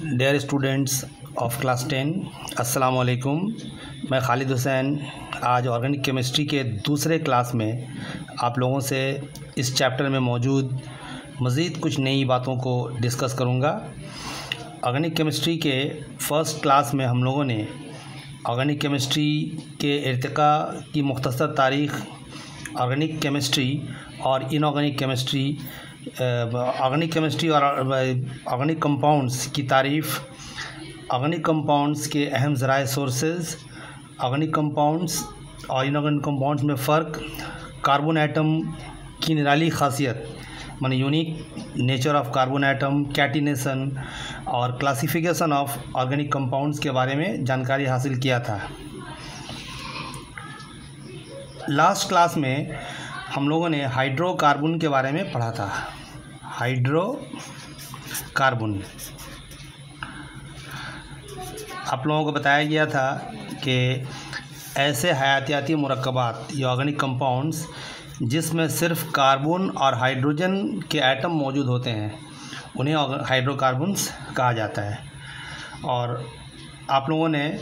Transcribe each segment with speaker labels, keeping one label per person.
Speaker 1: Dear students of class 10, अस्सलाम वालेकुम। मैं खालिद हुसैन आज ऑर्गेनिक केमिस्ट्री के दूसरे क्लास में आप लोगों से इस चैप्टर में मौजूद मज़ीद कुछ नई बातों को डिस्कस करूंगा। ऑर्गेनिक केमिस्ट्री के फ़र्स्ट क्लास में हम लोगों ने ऑर्गेनिक केमिस्ट्री के इर्तिका की मुख्तसर तारीख़, ऑर्गेनिक केमिस्ट्री और इनऑर्गेनिक केमिस्ट्री, ऑर्गेनिक केमिस्ट्री और ऑर्गेनिक कंपाउंड्स की तारीफ़, ऑर्गेनिक कंपाउंड्स के अहम ज़राए सोर्सेज, ऑर्गेनिक कंपाउंड्स और इनऑर्गेनिक कंपाउंड्स में फ़र्क, कार्बन एटम की निराली खासियत माने unique nature of carbon atom, catenation और क्लासिफिकेशन ऑफ ऑर्गेनिक कंपाउंड्स के बारे में जानकारी हासिल किया था। लास्ट क्लास में हम लोगों ने हाइड्रोकार्बन के बारे में पढ़ा था। हाइड्रोकार्बन आप लोगों को बताया गया था कि ऐसे हयातियाती मुरक्कबात या ऑर्गेनिक कंपाउंड्स जिसमें सिर्फ कार्बन और हाइड्रोजन के एटम मौजूद होते हैं उन्हें हाइड्रोकार्बन्स कहा जाता है। और आप लोगों ने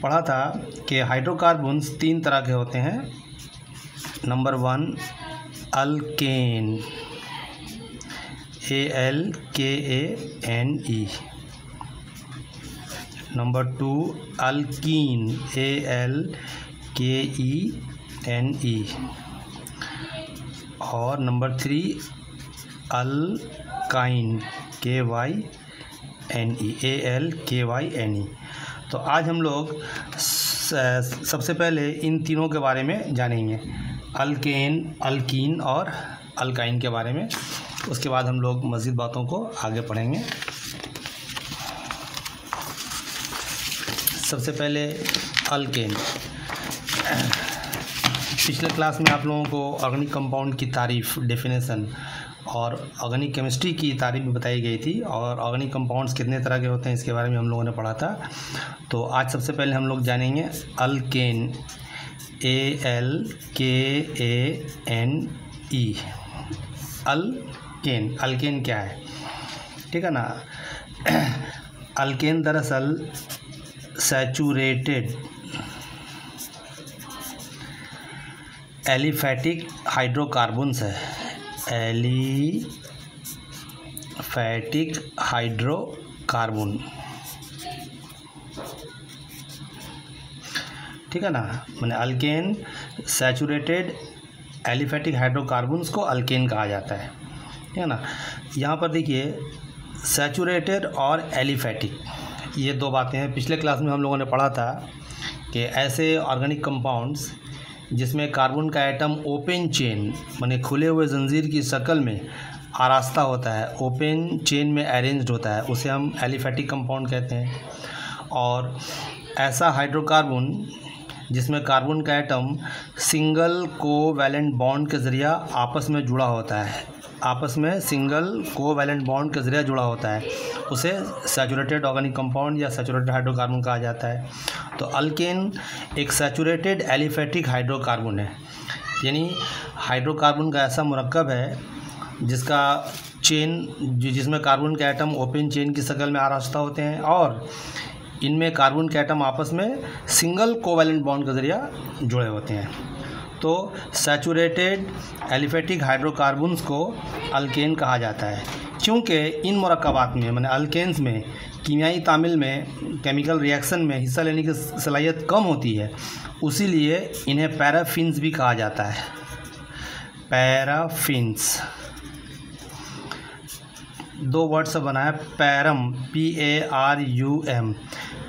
Speaker 1: पढ़ा था कि हाइड्रोकार्बन्स तीन तरह के होते हैं। Number 1 alkane, ALKANE। Number 2 alkyne, ALKENE। और नंबर 3 अल्काइन, ALKYNE। तो आज हम लोग सबसे पहले इन तीनों के बारे में जानेंगे, अल्केन, अल्कीन और अल्काइन के बारे में। उसके बाद हम लोग मज़ीद बातों को आगे पढ़ेंगे। सबसे पहले अल्केन। पिछले क्लास में आप लोगों को ऑर्गेनिक कंपाउंड की तारीफ़, डेफिनेशन और ऑर्गेनिक केमिस्ट्री की तारीफ़ बताई गई थी और ऑर्गेनिक कंपाउंड्स कितने तरह के होते हैं इसके बारे में हम लोगों ने पढ़ा था। तो आज सबसे पहले हम लोग जानेंगे अल्केन, ALKANE। अल्केन, अल्केन क्या है, ठीक है ना। अल्केन दरअसल सैचुरेटेड एलिफैटिक हाइड्रोकार्बन्स है। एलिफैटिक हाइड्रोकार्बन, ठीक है ना। मैंने अल्केन सैचुरेटेड एलिफैटिक हाइड्रोकार्बन्स को अल्केन कहा जाता है, ठीक है ना। यहाँ पर देखिए सैचुरेटेड और एलिफैटिक ये दो बातें हैं। पिछले क्लास में हम लोगों ने पढ़ा था कि ऐसे ऑर्गेनिक कंपाउंड्स जिसमें कार्बन का एटम ओपन चेन माने खुले हुए जंजीर की शक्ल में आरास्ता होता है, ओपन चेन में अरेंज्ड होता है, उसे हम एलिफैटिक कंपाउंड कहते हैं। और ऐसा हाइड्रोकार्बन जिसमें कार्बन का एटम सिंगल कोवैलेंट बॉन्ड के ज़रिया आपस में जुड़ा होता है, आपस में सिंगल कोवैलेंट बॉन्ड के ज़रिया जुड़ा होता है, उसे सैचुरेटेड ऑर्गेनिक कंपाउंड या सैचुरेटेड हाइड्रोकार्बन कहा जाता है। तो अल्केन एक सैचुरेटेड एलिफैटिक हाइड्रोकार्बन है, यानी हाइड्रोकार्बन का ऐसा मुरक्कब है जिसका चेन जिसमें कार्बन के एटम ओपन चेन की शक्ल में आरास्ता होते हैं और इनमें कार्बन के एटम आपस में सिंगल कोवैलेंट बॉन्ड के ज़रिया जुड़े होते हैं। तो सैचुरेटेड एलिफैटिक हाइड्रोकार्बन्स को अल्केन कहा जाता है, क्योंकि इन मुरक्कबात में माने अल्केन्स में कीमियाई तामील में, केमिकल रिएक्शन में हिस्सा लेने की सलाहियत कम होती है, उसीलिए इन्हें पैराफिन्स भी कहा जाता है। पैराफिन्स दो वर्ड से बना है, पैरम, PARUM।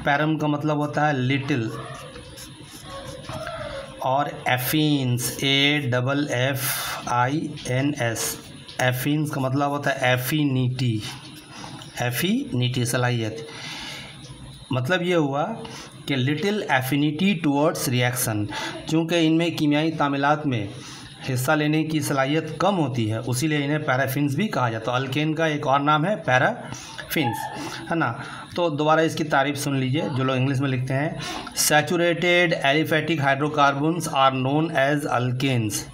Speaker 1: पैरम का मतलब होता है लिटिल, और एफिन्स, AFFINS। एफिन्स का मतलब होता है एफिनिटी, एफिनिटी सलाहियत। मतलब ये हुआ कि लिटिल एफिनिटी टुवर्ड्स रिएक्शन, क्योंकि इनमें कीमियाई तामीलात में हिस्सा लेने की सलाहियत कम होती है, उसीलिए इन्हें पैराफिन्स भी कहा जाता है। तो अल्केन का एक और नाम है पैराफिन्स, है ना। तो दोबारा इसकी तारीफ सुन लीजिए जो लोग इंग्लिश में लिखते हैं। Saturated aliphatic hydrocarbons are known as alkanes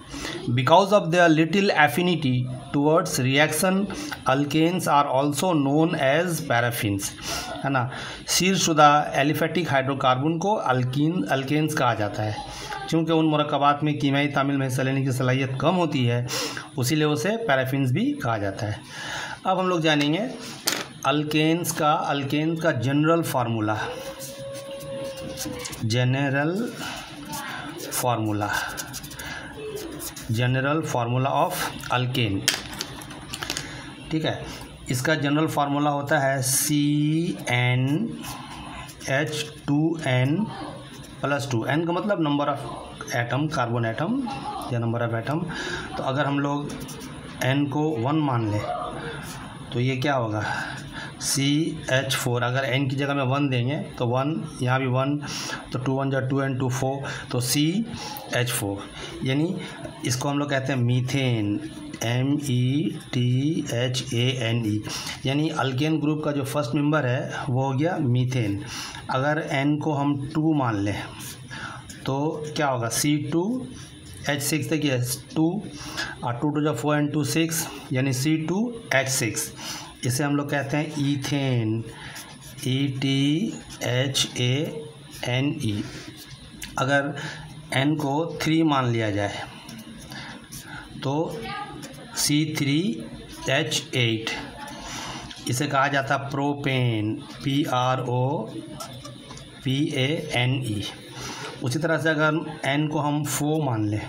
Speaker 1: because of their little affinity towards reaction alkanes are also known as paraffins, है ना। शीर्षशुदा एलिफेटिक हाइड्रोकार्बन को अल्केन्स कहा जाता है। क्योंकि उन मुरक्कबात में कीमियाई तामील में हिस्सा लेने की सलाहियत कम होती है, उसीलिए उसे पैराफिन्स भी कहा जाता है। अब हम लोग जानेंगे अल्केन्स का जनरल फार्मूला ऑफ अल्केन। ठीक है, इसका जनरल फार्मूला होता है CnH2n+2। n का मतलब number of atom, carbon atom या नंबर ऑफ एटम। तो अगर हम लोग n को 1 मान लें तो ये क्या होगा, CH4। अगर n की जगह में 1 देंगे तो 1, यहाँ भी 1, तो 2 1 2 and 2 4, तो CH4। यानी इसको हम लोग कहते हैं मीथेन, METHANE। यानी अल्केन ग्रुप का जो फर्स्ट मेंबर है वो हो गया मीथेन। अगर n को हम 2 मान लें तो क्या होगा, C2H6। देखिए 2 और 2 2 4 and 2 6, यानी C2H6। इसे हम लोग कहते हैं ईथेन, ETHANE। अगर n को 3 मान लिया जाए तो C3H8। इसे कहा जाता है प्रोपेन, PROPANE। उसी तरह से अगर n को हम 4 मान लें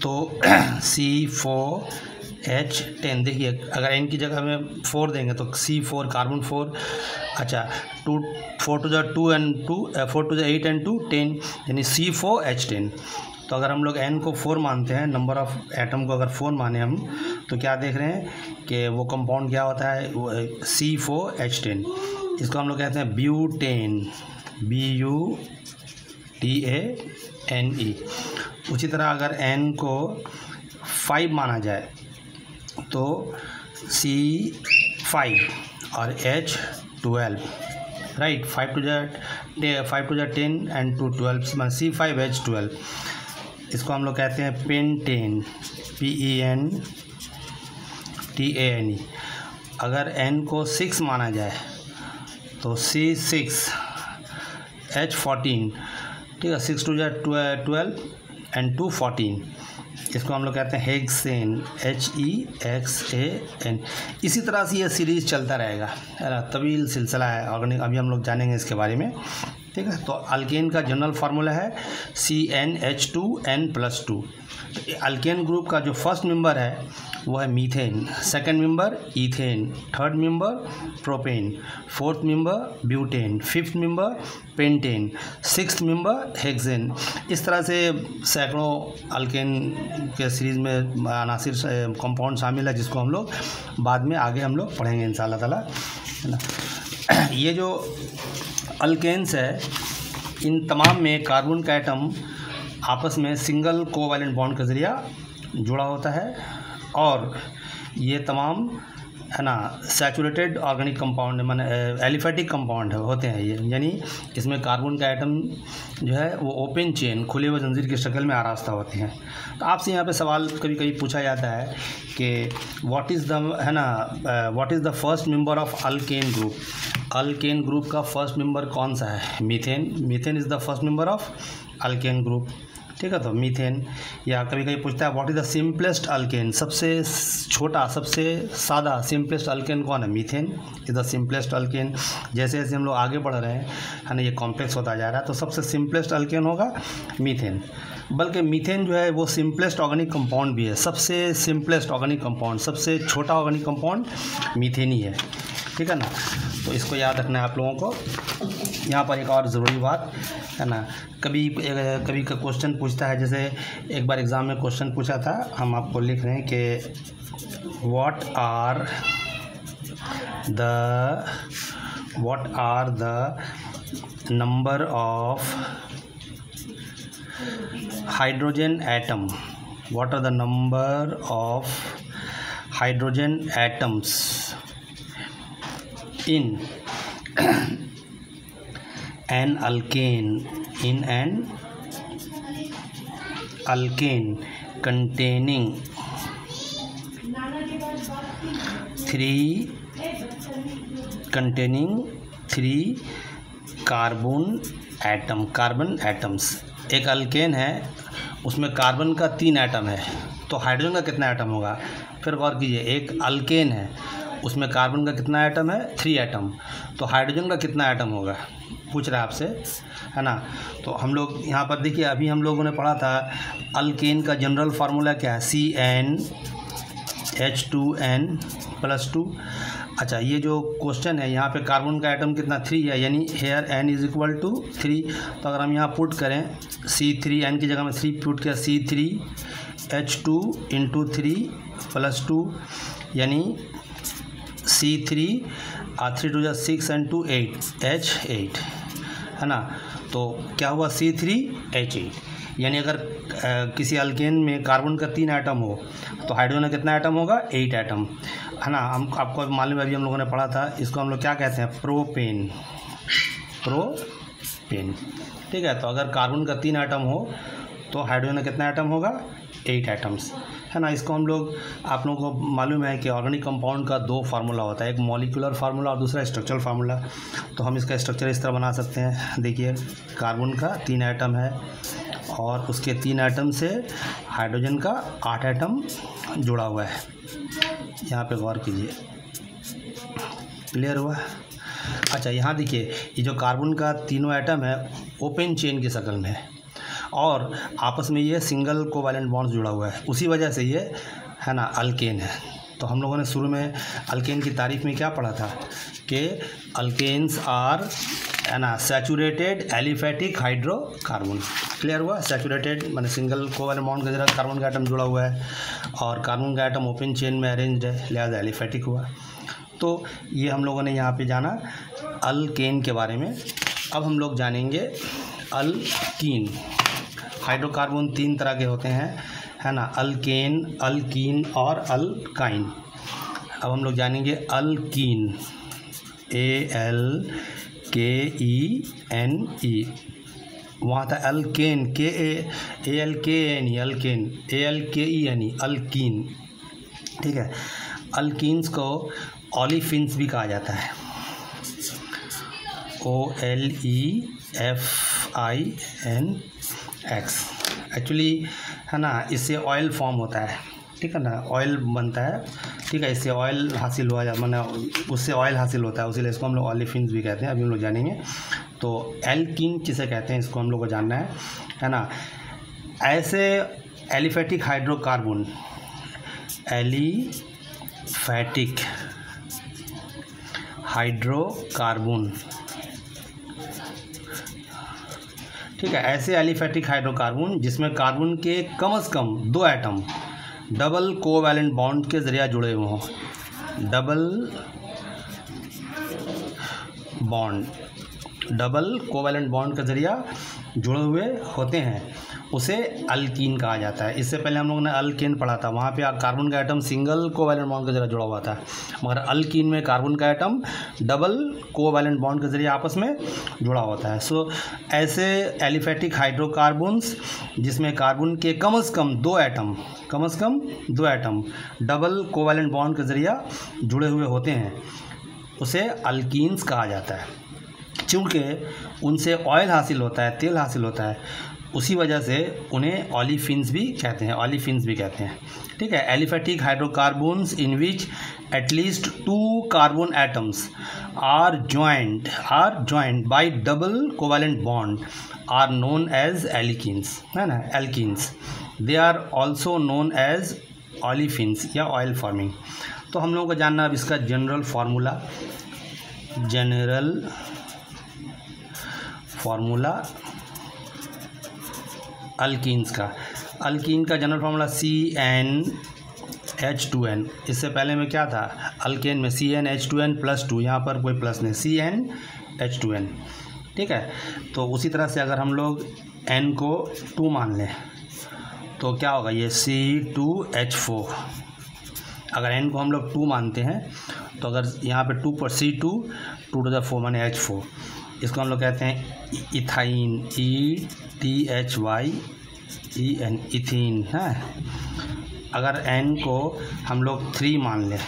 Speaker 1: तो C4H10। देखिए अगर n की जगह में 4 देंगे तो C4 कार्बन 4। अच्छा, 4 2 2 and 2 4 2 8 and 2 10, यानी C4H10। तो अगर हम लोग n को 4 मानते हैं, नंबर ऑफ एटम को अगर 4 माने हम, तो क्या देख रहे हैं कि वो कंपाउंड क्या होता है, C4H10। इसको हम लोग कहते हैं ब्यूटेन, BUTANE। उसी तरह अगर n को 5 माना जाए तो C5 और H12, राइट। 5 2 10 and 2 12, C5H12। इसको हम लोग कहते हैं पेंटेन, PENTANE। अगर n को 6 माना जाए तो C6H14। ठीक है, 6 2 12 and 2 14। इसको हम लोग कहते हैं हेक्सेन, HEXAN। इसी तरह से ये सीरीज़ चलता रहेगा, है ना। तवील सिलसिला है ऑर्गेनिक, अभी हम लोग जानेंगे इसके बारे में। ठीक है, तो अल्केन का जनरल फार्मूला है CnH2n+2। अल्केन ग्रुप का जो फर्स्ट मेंबर है वो है methane, second member ethane, third member propane, fourth member butane, fifth member pentane, sixth member hexane. इस तरह से सैकड़ों अल्केन के सीरीज़ में अनासिर कंपाउंड शामिल है, जिसको हम लोग बाद में आगे हम लोग पढ़ेंगे इंशाअल्लाह ताला, है ना। ये जो अल्केन्स है, इन तमाम में कार्बन का एटम आपस में सिंगल कोवैलेंट बॉन्ड के ज़रिया जुड़ा होता है, और ये तमाम, है ना, सैचुरेटेड ऑर्गेनिक कंपाउंड, माने एलिफेटिक कंपाउंड होते हैं ये। यानी इसमें कार्बन का एटम जो है वो ओपन चेन, खुले हुए जंजीर की शक्ल में आरास्ता होते हैं। तो आपसे यहाँ पे सवाल कभी कभी पूछा जाता है कि व्हाट इज़ द, है ना, what is the first member of alkane group. Alkane group का फर्स्ट मेंबर कौन सा है, methane. Methane is the first member of alkane group. ठीक है, तो मीथेन। या कभी कभी पूछता है what is the simplest alkane, सबसे छोटा, सबसे सादा सिंपलेस्ट अल्केन कौन है, methane is the simplest alkane. जैसे जैसे हम लोग आगे बढ़ रहे हैं, है ना, ये कॉम्प्लेक्स होता जा रहा है, तो सबसे सिंपलेस्ट अल्केन होगा मीथेन। बल्कि मीथेन जो है वो सिंपलेस्ट ऑर्गेनिक कंपाउंड भी है, सबसे सिंपलेस्ट ऑर्गेनिक कंपाउंड, सबसे छोटा ऑर्गेनिक कंपाउंड मीथेन ही है। ठीक है ना, तो इसको याद रखना है आप लोगों को। यहाँ पर एक और ज़रूरी बात, है ना, कभी का क्वेश्चन पूछता है, जैसे एक बार एग्ज़ाम में क्वेश्चन पूछा था, हम आपको लिख रहे हैं कि what are the number of hydrogen atom, what are the number of hydrogen atoms in an alkane, containing 3 carbon atoms. एक अल्केन है, उसमें कार्बन का 3 एटम है, तो हाइड्रोजन का कितना एटम होगा? फिर गौर कीजिए, एक अल्केन है, उसमें कार्बन का कितना एटम है? 3 एटम, तो हाइड्रोजन का कितना एटम होगा? पूछ रहा है आपसे, है ना। तो हम लोग यहाँ पर देखिए, अभी हम लोगों ने पढ़ा था अल्केन का जनरल फार्मूला क्या है? CnH2n+2। अच्छा, ये जो क्वेश्चन है यहाँ पे कार्बन का एटम कितना? 3 है, यानी हेयर n = 3। तो अगर हम यहाँ पुट करें C3n की जगह में 3 पुट किया, C3H2 × 3+2 यानी C3 3 2 6 and 2 8 H8, है ना। तो क्या हुआ? C3H8। यानी अगर किसी अल्केन में कार्बन का 3 एटम हो तो हाइड्रोजन का कितना एटम होगा? 8 एटम, है ना। हम आपको मालूम है, अभी हम लोगों ने पढ़ा था, इसको हम लोग क्या कहते हैं? प्रोपेन। ठीक है। तो अगर कार्बन का 3 एटम हो तो हाइड्रोजन का कितना एटम होगा? 8 एटम्स, है ना। इसको हम लोग, आप लोगों को मालूम है कि ऑर्गेनिक कंपाउंड का 2 फार्मूला होता है, एक मॉलिक्यूलर फार्मूला और दूसरा स्ट्रक्चरल फार्मूला। तो हम इसका स्ट्रक्चर इस तरह बना सकते हैं। देखिए, कार्बन का 3 एटम है और उसके 3 एटम से हाइड्रोजन का 8 एटम जुड़ा हुआ है। यहाँ पे गौर कीजिए, क्लियर हुआ? अच्छा, यहाँ देखिए, ये जो कार्बन का तीनों एटम है ओपन चेन की शक्ल में है और आपस में ये सिंगल कोवैलेंट बॉन्ड्स जुड़ा हुआ है, उसी वजह से ये, है ना, अल्केन है। तो हम लोगों ने शुरू में अल्केन की तारीफ में क्या पढ़ा था कि अल्केन्स आर, है ना, सैचुरेटेड एलिफैटिक हाइड्रोकार्बन। क्लियर हुआ? सैचुरेटेड माने सिंगल कोवैलेंट बॉन्ड के जरिए कार्बन का एटम जुड़ा हुआ है और कार्बन का एटम ओपन चेन में अरेंज्ड है, लिहाजा एलिफैटिक हुआ। तो ये हम लोगों ने यहाँ पे जाना अल्केन के बारे में। अब हम लोग जानेंगे अल्कीन। हाइड्रोकार्बन 3 तरह के होते हैं, है ना, अल्केन, अल्कीन और अल्काइन। अब हम लोग जानेंगे अल्कीन, ALKENE। वहाँ था alkane, ALKNE, alkane, ALKENE, alkyne. ठीक है। अल्कीन्स को ओलिफिन्स भी कहा जाता है, OLEFINX। एक्चुअली, है ना, इससे ऑयल फॉर्म होता है, ठीक है ना, ऑयल बनता है, ठीक है। इससे ऑयल हासिल हुआ जाता, मैंने उससे ऑयल हासिल होता है, इसीलिए इसको हम लोग ओलिफिन्स भी कहते हैं। अभी हम लोग जानेंगे। तो एल्कीन किसे कहते हैं, इसको हम लोग को जानना है ना। ऐसे एलिफैटिक हाइड्रोकार्बन, एलिफैटिक हाइड्रोकार्बन, ठीक है, ऐसे एलिफैटिक हाइड्रोकार्बन जिसमें कार्बन के कम से कम 2 एटम डबल कोवैलेंट बॉन्ड के जरिए जुड़े हुए हों, डबल कोवैलेंट बॉन्ड के जरिए जुड़े हुए होते हैं, उसे अल्कीन कहा जाता है। इससे पहले हम लोगों ने अल्केन पढ़ा था, वहाँ पे कार्बन का एटम सिंगल कोवैलेंट बॉन्ड के जरिए जुड़ा हुआ था, मगर अल्कीन में कार्बन का एटम डबल कोवैलेंट बॉन्ड के जरिए आपस में जुड़ा होता है। सो ऐसे एलिफैटिक हाइड्रोकार्बन्स जिसमें कार्बन के कम से कम 2 एटम डबल कोवैलेंट बॉन्ड के जरिए जुड़े हुए होते हैं, उसे अल्कीन्स कहा जाता है। चूँकि उनसे ऑयल हासिल होता है, तेल हासिल होता है, उसी वजह से उन्हें ओलिफिन्स भी कहते हैं, ठीक है। Aliphatic hydrocarbons in which at least 2 carbon atoms are joined by double covalent bond are known as alkenes, है ना, alkenes. They are also known as olefins या ऑयल फॉर्मिंग। तो हम लोगों को जानना अब इसका जनरल फार्मूला अल्कीन्स का। अल्कीन का जनरल फार्मूला CnH2n। इससे पहले में क्या था, अल्केन में CnH2n+2, यहाँ पर कोई प्लस नहीं, CnH2n, ठीक है। तो उसी तरह से अगर हम लोग n को 2 मान लें तो क्या होगा, ये C2H4। अगर n को हम लोग 2 मानते हैं तो अगर यहाँ पे 2 पर C2 2 to the 4 माने H4, इसको हम लोग कहते हैं इथाइन, ETHY EN इथीन है। अगर N को हम लोग 3 मान लें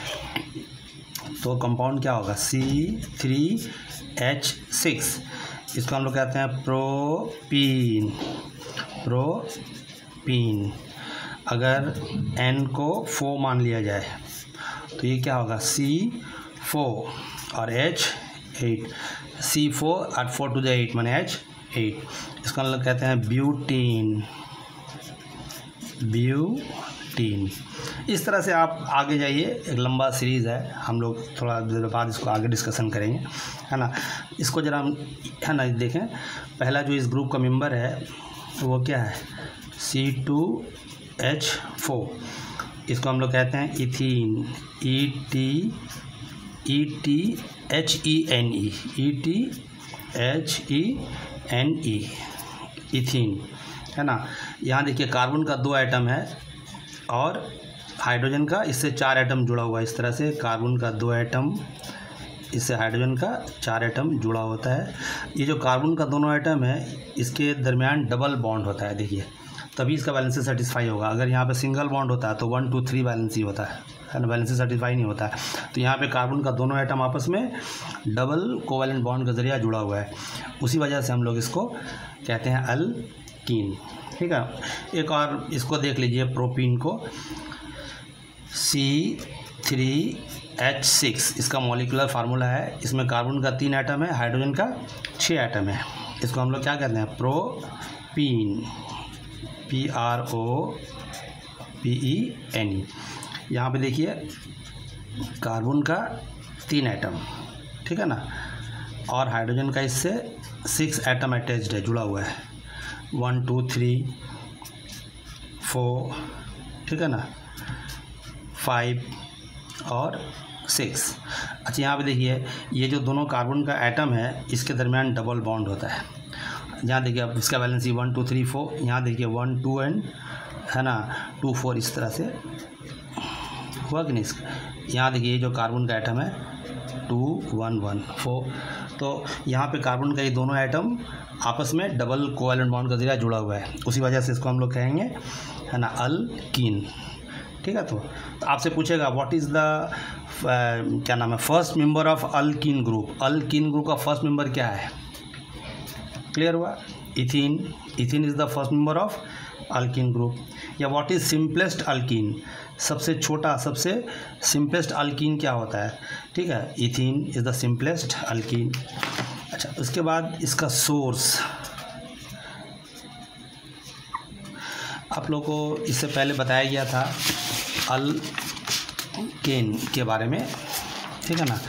Speaker 1: तो कंपाउंड क्या होगा, C3H6। इसको हम लोग कहते हैं प्रोपीन। अगर N को 4 मान लिया जाए तो ये क्या होगा, C4 और H8, C4 और 4 to the 8 माने H8। इसको हम लोग कहते हैं ब्यूटीन। इस तरह से आप आगे जाइए, एक लंबा सीरीज़ है, हम लोग थोड़ा देर बाद इसको आगे डिस्कशन करेंगे, है ना। इसको जरा हम, है ना, देखें। पहला जो इस ग्रुप का मेंबर है वो क्या है, C2H4। इसको हम लोग कहते हैं इथीन, ETHENE, इथीन, है ना। यहाँ देखिए कार्बन का 2 एटम है और हाइड्रोजन का इससे 4 एटम जुड़ा हुआ है। इस तरह से कार्बन का 2 एटम, इससे हाइड्रोजन का 4 एटम जुड़ा होता है। ये जो कार्बन का दोनों एटम है इसके दरमियान डबल बॉन्ड होता है, देखिए, तभी इसका बैलेंसी सेटिस्फाई होगा। अगर यहाँ पे सिंगल बॉन्ड होता है तो 1 2 3 बैलेंसी होता है ना, बैलेंसी सेटिस्फाई नहीं होता है। तो यहाँ पे कार्बन का दोनों एटम आपस में डबल कोवैलेंट बॉन्ड के जरिए जुड़ा हुआ है, उसी वजह से हम लोग इसको कहते हैं अल्कीन। ठीक है, एक और इसको देख लीजिए, प्रोपीन को, C3H6 इसका मॉलिक्यूलर फार्मूला है। इसमें कार्बन का 3 एटम है, हाइड्रोजन का 6 एटम है। इसको हम लोग क्या कहते हैं, प्रोपीन, PROPENE। यहाँ पे देखिए कार्बन का 3 एटम, ठीक है ना, और हाइड्रोजन का इससे 6 एटम अटैच्ड है, जुड़ा हुआ है, 1 2 3 4, ठीक है ना, 5 और 6। अच्छा, यहाँ पे देखिए ये जो दोनों कार्बन का एटम है इसके दरमियान डबल बॉन्ड होता है। यहाँ देखिए अब इसका बैलेंसी 1 2 3 4, यहाँ देखिए 1 2 एंड, है ना, 2 4, इस तरह से हुआ कि नहीं। यहाँ देखिए ये जो कार्बन का एटम है 2 1 1 4, तो यहाँ पे कार्बन का ये दोनों एटम आपस में डबल कोवैलेंट बॉन्ड का जरिए जुड़ा हुआ है, उसी वजह से इसको हम लोग कहेंगे, है ना, अल्कीन। ठीक है, तो आपसे पूछेगा व्हाट इज़ द क्या नाम है, first member of alkyne group. Alkyne group का फर्स्ट मेंबर क्या है, क्लियर हुआ, ethene. Ethene is the first member of alkyne group. या व्हाट इज़ सिंपलेस्ट अल्कीन, सबसे छोटा, सबसे सिंपलेस्ट अल्कीन क्या होता है, ठीक है, ethene is the simplest alkyne. अच्छा, उसके बाद इसका सोर्स, आप लोगों को इससे पहले बताया गया था अल्केन के बारे में, ठीक है ना,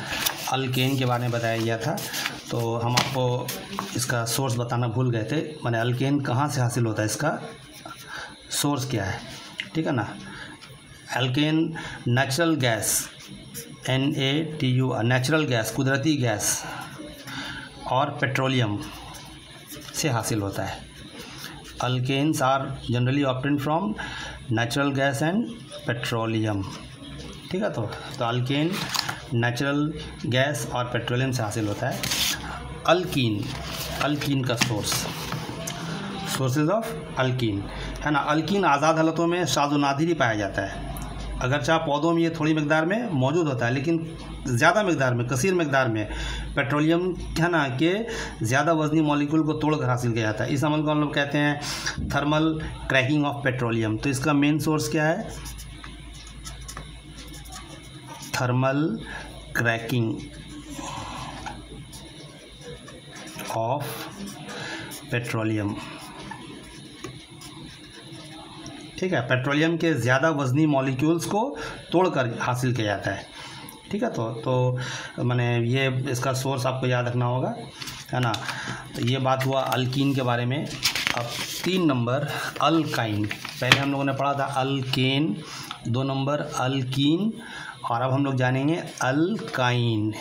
Speaker 1: अल्केन के बारे में बताया गया था। तो हम आपको इसका सोर्स बताना भूल गए थे, माने अल्केन कहाँ से हासिल होता है, इसका सोर्स क्या है, ठीक है ना। Alkane natural gas, NaTu, natural gas, कुदरती गैस और पेट्रोलियम से हासिल होता है। Alkanes are generally obtained from natural gas and petroleum, ठीक है। तो अल्केन नेचुरल गैस और पेट्रोलियम से हासिल होता है। अल्कीन का सोर्सेज ऑफ अल्कीन, है ना। अल्कीन आज़ाद हालतों में शाज़ नादिर ही पाया जाता है, अगरचे पौधों में ये थोड़ी मकदार में मौजूद होता है, लेकिन ज़्यादा मकदार में, कसीर मकदार में पेट्रोलियम, है ना, के ज़्यादा वजनी मॉलिक्यूल को तोड़कर हासिल किया जाता है। इस अमल को हम लोग कहते हैं थर्मल क्रैकिंग ऑफ पेट्रोलियम। तो इसका मेन सोर्स क्या है, थर्मल क्रैकिंग ऑफ पेट्रोलियम, ठीक है। पेट्रोलियम के ज़्यादा वजनी मॉलिक्यूल्स को तोड़कर हासिल किया जाता है, ठीक है। तो माने ये इसका सोर्स आपको याद रखना होगा, है ना। तो ये बात हुआ अल्कीन के बारे में। अब 3 नंबर अल्काइन, पहले हम लोगों ने पढ़ा था अल्केन, 2 नंबर अल्कीन, और अब हम लोग जानेंगे अल्काइन,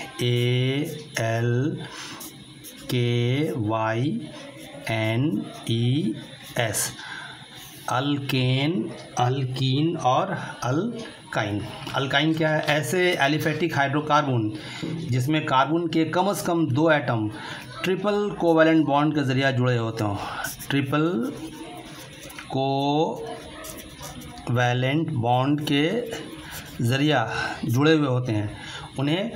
Speaker 1: ALKYNES, अल्केन, अल्कीन और अल्काइन। अल्काइन क्या है, ऐसे एलिफेटिक हाइड्रोकार्बन जिसमें कार्बन के कम से कम 2 एटम ट्रिपल कोवैलेंट बॉन्ड के ज़रिए जुड़े होते हों। ट्रिपल कोवैलेंट बॉन्ड के ज़रिया जुड़े हुए होते हैं उन्हें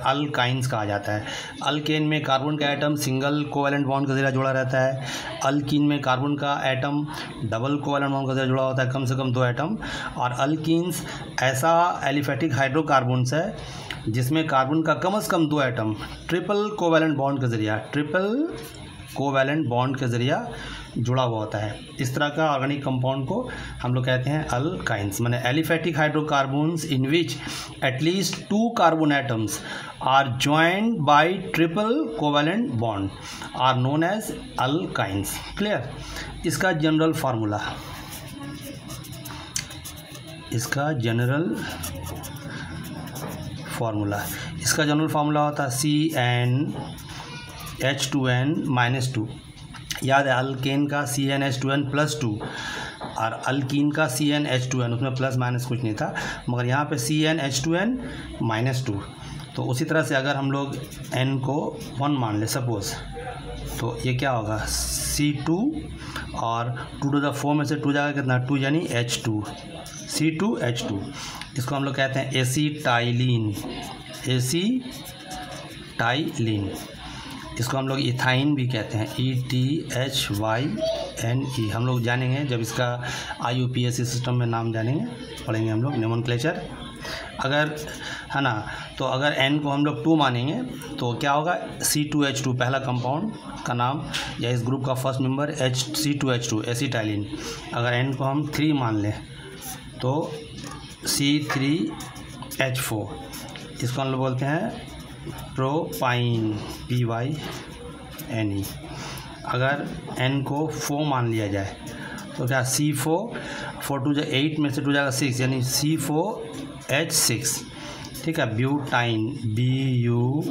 Speaker 1: अल्काइंस कहा जाता है। अल्केन में कार्बन का एटम सिंगल कोवैलेंट बॉन्ड के जरिए जुड़ा रहता है। अल्कीन में कार्बन का एटम डबल कोवैलेंट बॉन्ड के जरिए जुड़ा होता है, कम से कम 2 एटम। और अल्कीन्स ऐसा एलिफेटिक हाइड्रोकार्बन्स है जिसमें कार्बन का कम से कम 2 एटम ट्रिपल कोवैलेंट बॉन्ड के जरिए जुड़ा हुआ होता है। इस तरह का ऑर्गेनिक कंपाउंड को हम लोग कहते हैं अल्काइंस, माने aliphatic hydrocarbons in which at least 2 carbon atoms are joined by triple covalent bond are known as alkynes. Clear. इसका जनरल फार्मूला होता है CnH2n-2। याद है अल्केन का CnH2n+2 और अल्कीन का CnH2n, उसमें प्लस माइनस कुछ नहीं था, मगर यहाँ पे CnH2n-2। तो उसी तरह से अगर हम लोग n को 1 मान ले सपोज, तो ये क्या होगा C2 और 2 to the 4 में से 2 जाएगा कितना 2 यानी H2, C2H2। इसको हम लोग कहते हैं एसीटाइलिन। इसको हम लोग इथाइन भी कहते हैं, ETHYNE। हम लोग जानेंगे जब इसका IUPAC सिस्टम में नाम जानेंगे, पढ़ेंगे हम लोग नोमेनक्लेचर। अगर है ना, तो अगर n को हम लोग 2 मानेंगे तो क्या होगा C2H2 पहला कंपाउंड का नाम या इस ग्रुप का फर्स्ट मेंबर C2H2 एसीटाइलिन। अगर n को हम 3 मान लें तो C3H4, इसको हम लोग बोलते हैं प्रोपाइन, PYNE। अगर n को 4 मान लिया जाए तो क्या C4 2 जो 8 में से 2 जाएगा 6 यानी C4H6। ठीक है, ब्यूटाइन, BUTYNE,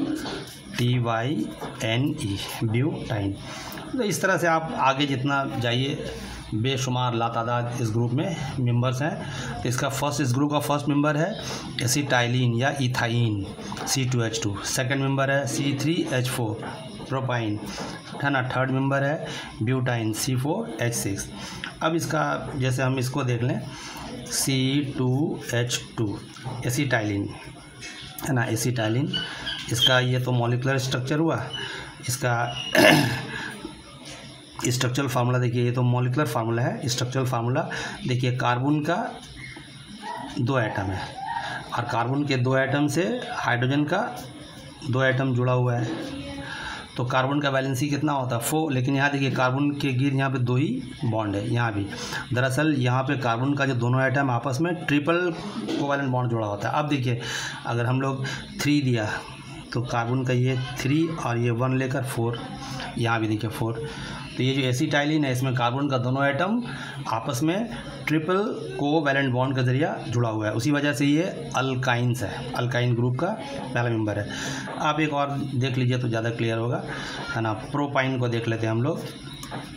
Speaker 1: ब्यूटाइन। तो इस तरह से आप आगे जितना जाइए बेशुमार लातादाद इस ग्रुप में मेंबर्स हैं। तो इसका इस ग्रुप का फर्स्ट मेंबर है एसीटाइलिन या इथाइन C2H2। सेकंड मेंबर है C3H4 प्रोपाइन, है ना। थर्ड मेंबर है ब्यूटाइन C4H6। अब इसका जैसे हम इसको देख लें C2H2 एसीटाइलिन, है ना, एसीटाइलिन। इसका ये तो मॉलिक्यूलर स्ट्रक्चर हुआ। इसका स्ट्रक्चरल फार्मूला देखिए, ये तो मॉलिक्यूलर फार्मूला है। स्ट्रक्चरल फार्मूला देखिए, कार्बन का 2 एटम है और कार्बन के 2 एटम से हाइड्रोजन का 2 एटम जुड़ा हुआ है, तो कार्बन का वैलेंसी कितना होता है 4। लेकिन यहाँ देखिए कार्बन के गिर यहाँ पे 2 ही बॉन्ड है यहाँ भी। दरअसल यहाँ पे कार्बन का जो दोनों एटम आपस में ट्रिपल कोवैलेंट बॉन्ड जुड़ा होता है। अब देखिए अगर हम लोग 3 दिया तो कार्बन का ये 3 और ये 1 लेकर 4, यहाँ भी देखिए 4। तो ये जो एसीटाइलिन है इसमें कार्बन का दोनों एटम आपस में ट्रिपल कोवैलेंट बॉन्ड के जरिए जुड़ा हुआ है, उसी वजह से ये अल्काइंस है, अल्काइन ग्रुप का पहला मेंबर है। आप एक और देख लीजिए तो ज़्यादा क्लियर होगा, है ना। प्रोपाइन को देख लेते हैं हम लोग,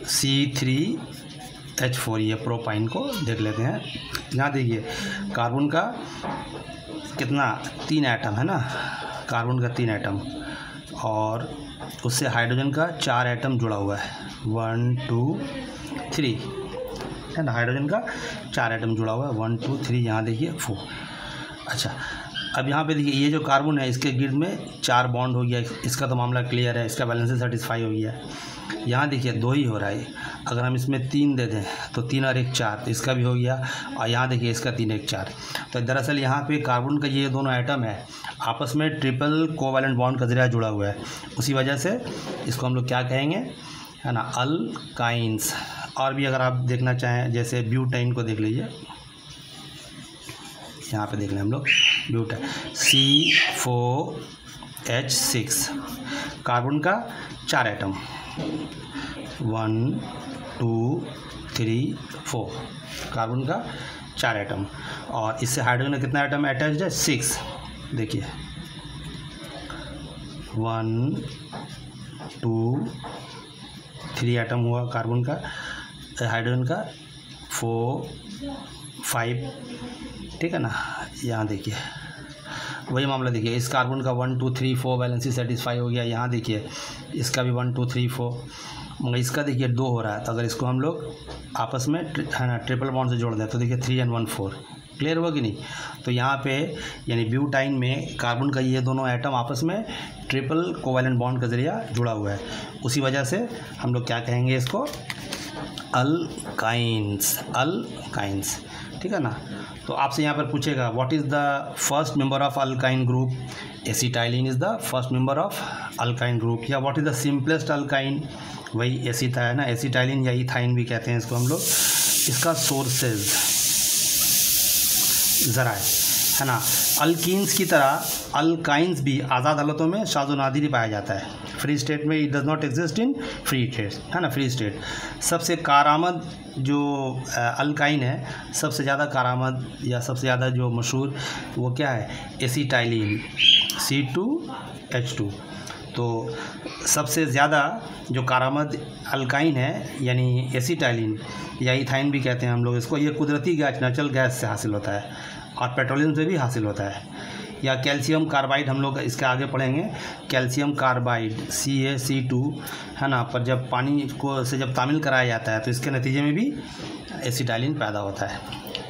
Speaker 1: C3H4, ये प्रोपाइन को देख लेते हैं। यहाँ देखिए कार्बन का कितना 3 एटम है ना, कार्बन का 3 एटम और उससे हाइड्रोजन का 4 एटम जुड़ा हुआ है, 1 2 3, है ना। हाइड्रोजन का 4 एटम जुड़ा हुआ है, 1 2 3, यहाँ देखिए 4। अच्छा, अब यहाँ पे देखिए ये जो कार्बन है इसके गिर्द में 4 बॉन्ड हो गया, इसका तो मामला क्लियर है, इसका बैलेंस सेटिस्फाई हो गया। यहाँ देखिए 2 ही हो रहा है। अगर हम इसमें 3 दे दें तो 3 और 1 4, तो इसका भी हो गया। और यहाँ देखिए इसका 3 1 4। तो दरअसल यहाँ पे कार्बन का ये दोनों एटम है आपस में ट्रिपल कोवैलेंट बॉन्ड का जरिए जुड़ा हुआ है, उसी वजह से इसको हम लोग क्या कहेंगे, है ना, अल्काइंस। और भी अगर आप देखना चाहें जैसे ब्यूटाइन को देख लीजिए, यहाँ पे देख लें हम लोग ब्यूटाइन C4H6, कार्बन का 4 एटम 1 2 3 4, कार्बन का 4 एटम और इससे हाइड्रोजन का कितना एटम अटैच्ड है 6। देखिए 1 2 3 एटम हुआ कार्बन का, हाइड्रोजन का 4 5, ठीक है ना। यहाँ देखिए वही मामला, देखिए इस कार्बन का 1 2 3 4 वैलेंसी सेटिस्फाई हो गया। यहाँ देखिए इसका भी 1 2 3 4 मगर इसका देखिए 2 हो रहा है, तो अगर इसको हम लोग आपस में है ना ट्रिपल बॉन्ड से जोड़ दें तो देखिए 3 and 1 4। क्लियर हुआ कि नहीं? तो यहाँ पे यानी ब्यूटाइन में कार्बन का ये दोनों एटम आपस में ट्रिपल कोवैलेंट बॉन्ड के जरिए जुड़ा हुआ है। उसी वजह से हम लोग क्या कहेंगे इसको, अल्काइंस। अल्काइंस, ठीक है ना। तो आपसे यहाँ पर पूछेगा what is the first member of alkyne group, acetylene is the first member of alkyne group. या what is the simplest alkyne, वही एसिथा है ना, एसिटाइलिन या इथाइन भी कहते हैं इसको हम लोग। इसका सोर्सेज ज़रा है ना, अल्कीन्स की तरह अल्काइंस भी आज़ाद हालतों में शाज़ व नादिर पाया जाता है। फ्री स्टेट में it does not exist in free state, है ना, फ्री स्टेट। सबसे कारामद जो अल्काइन है, सबसे ज़्यादा कारामद या सबसे ज़्यादा जो मशहूर वो क्या है, एसिटाइलिन C2H2। तो सबसे ज़्यादा जो कारामद अल्काइन है यानी एसिटाइलिन या इथाइन भी कहते हैं हम लोग इसको, ये कुदरती गैस नेचुरल गैस से हासिल होता है और पेट्रोलियम से भी हासिल होता है। या कैल्शियम कार्बाइड, हम लोग इसके आगे पढ़ेंगे, कैल्शियम कार्बाइड CaC2 है ना, पर जब पानी को से जब तामील कराया जाता है तो इसके नतीजे में भी एसिटाइलिन पैदा होता है।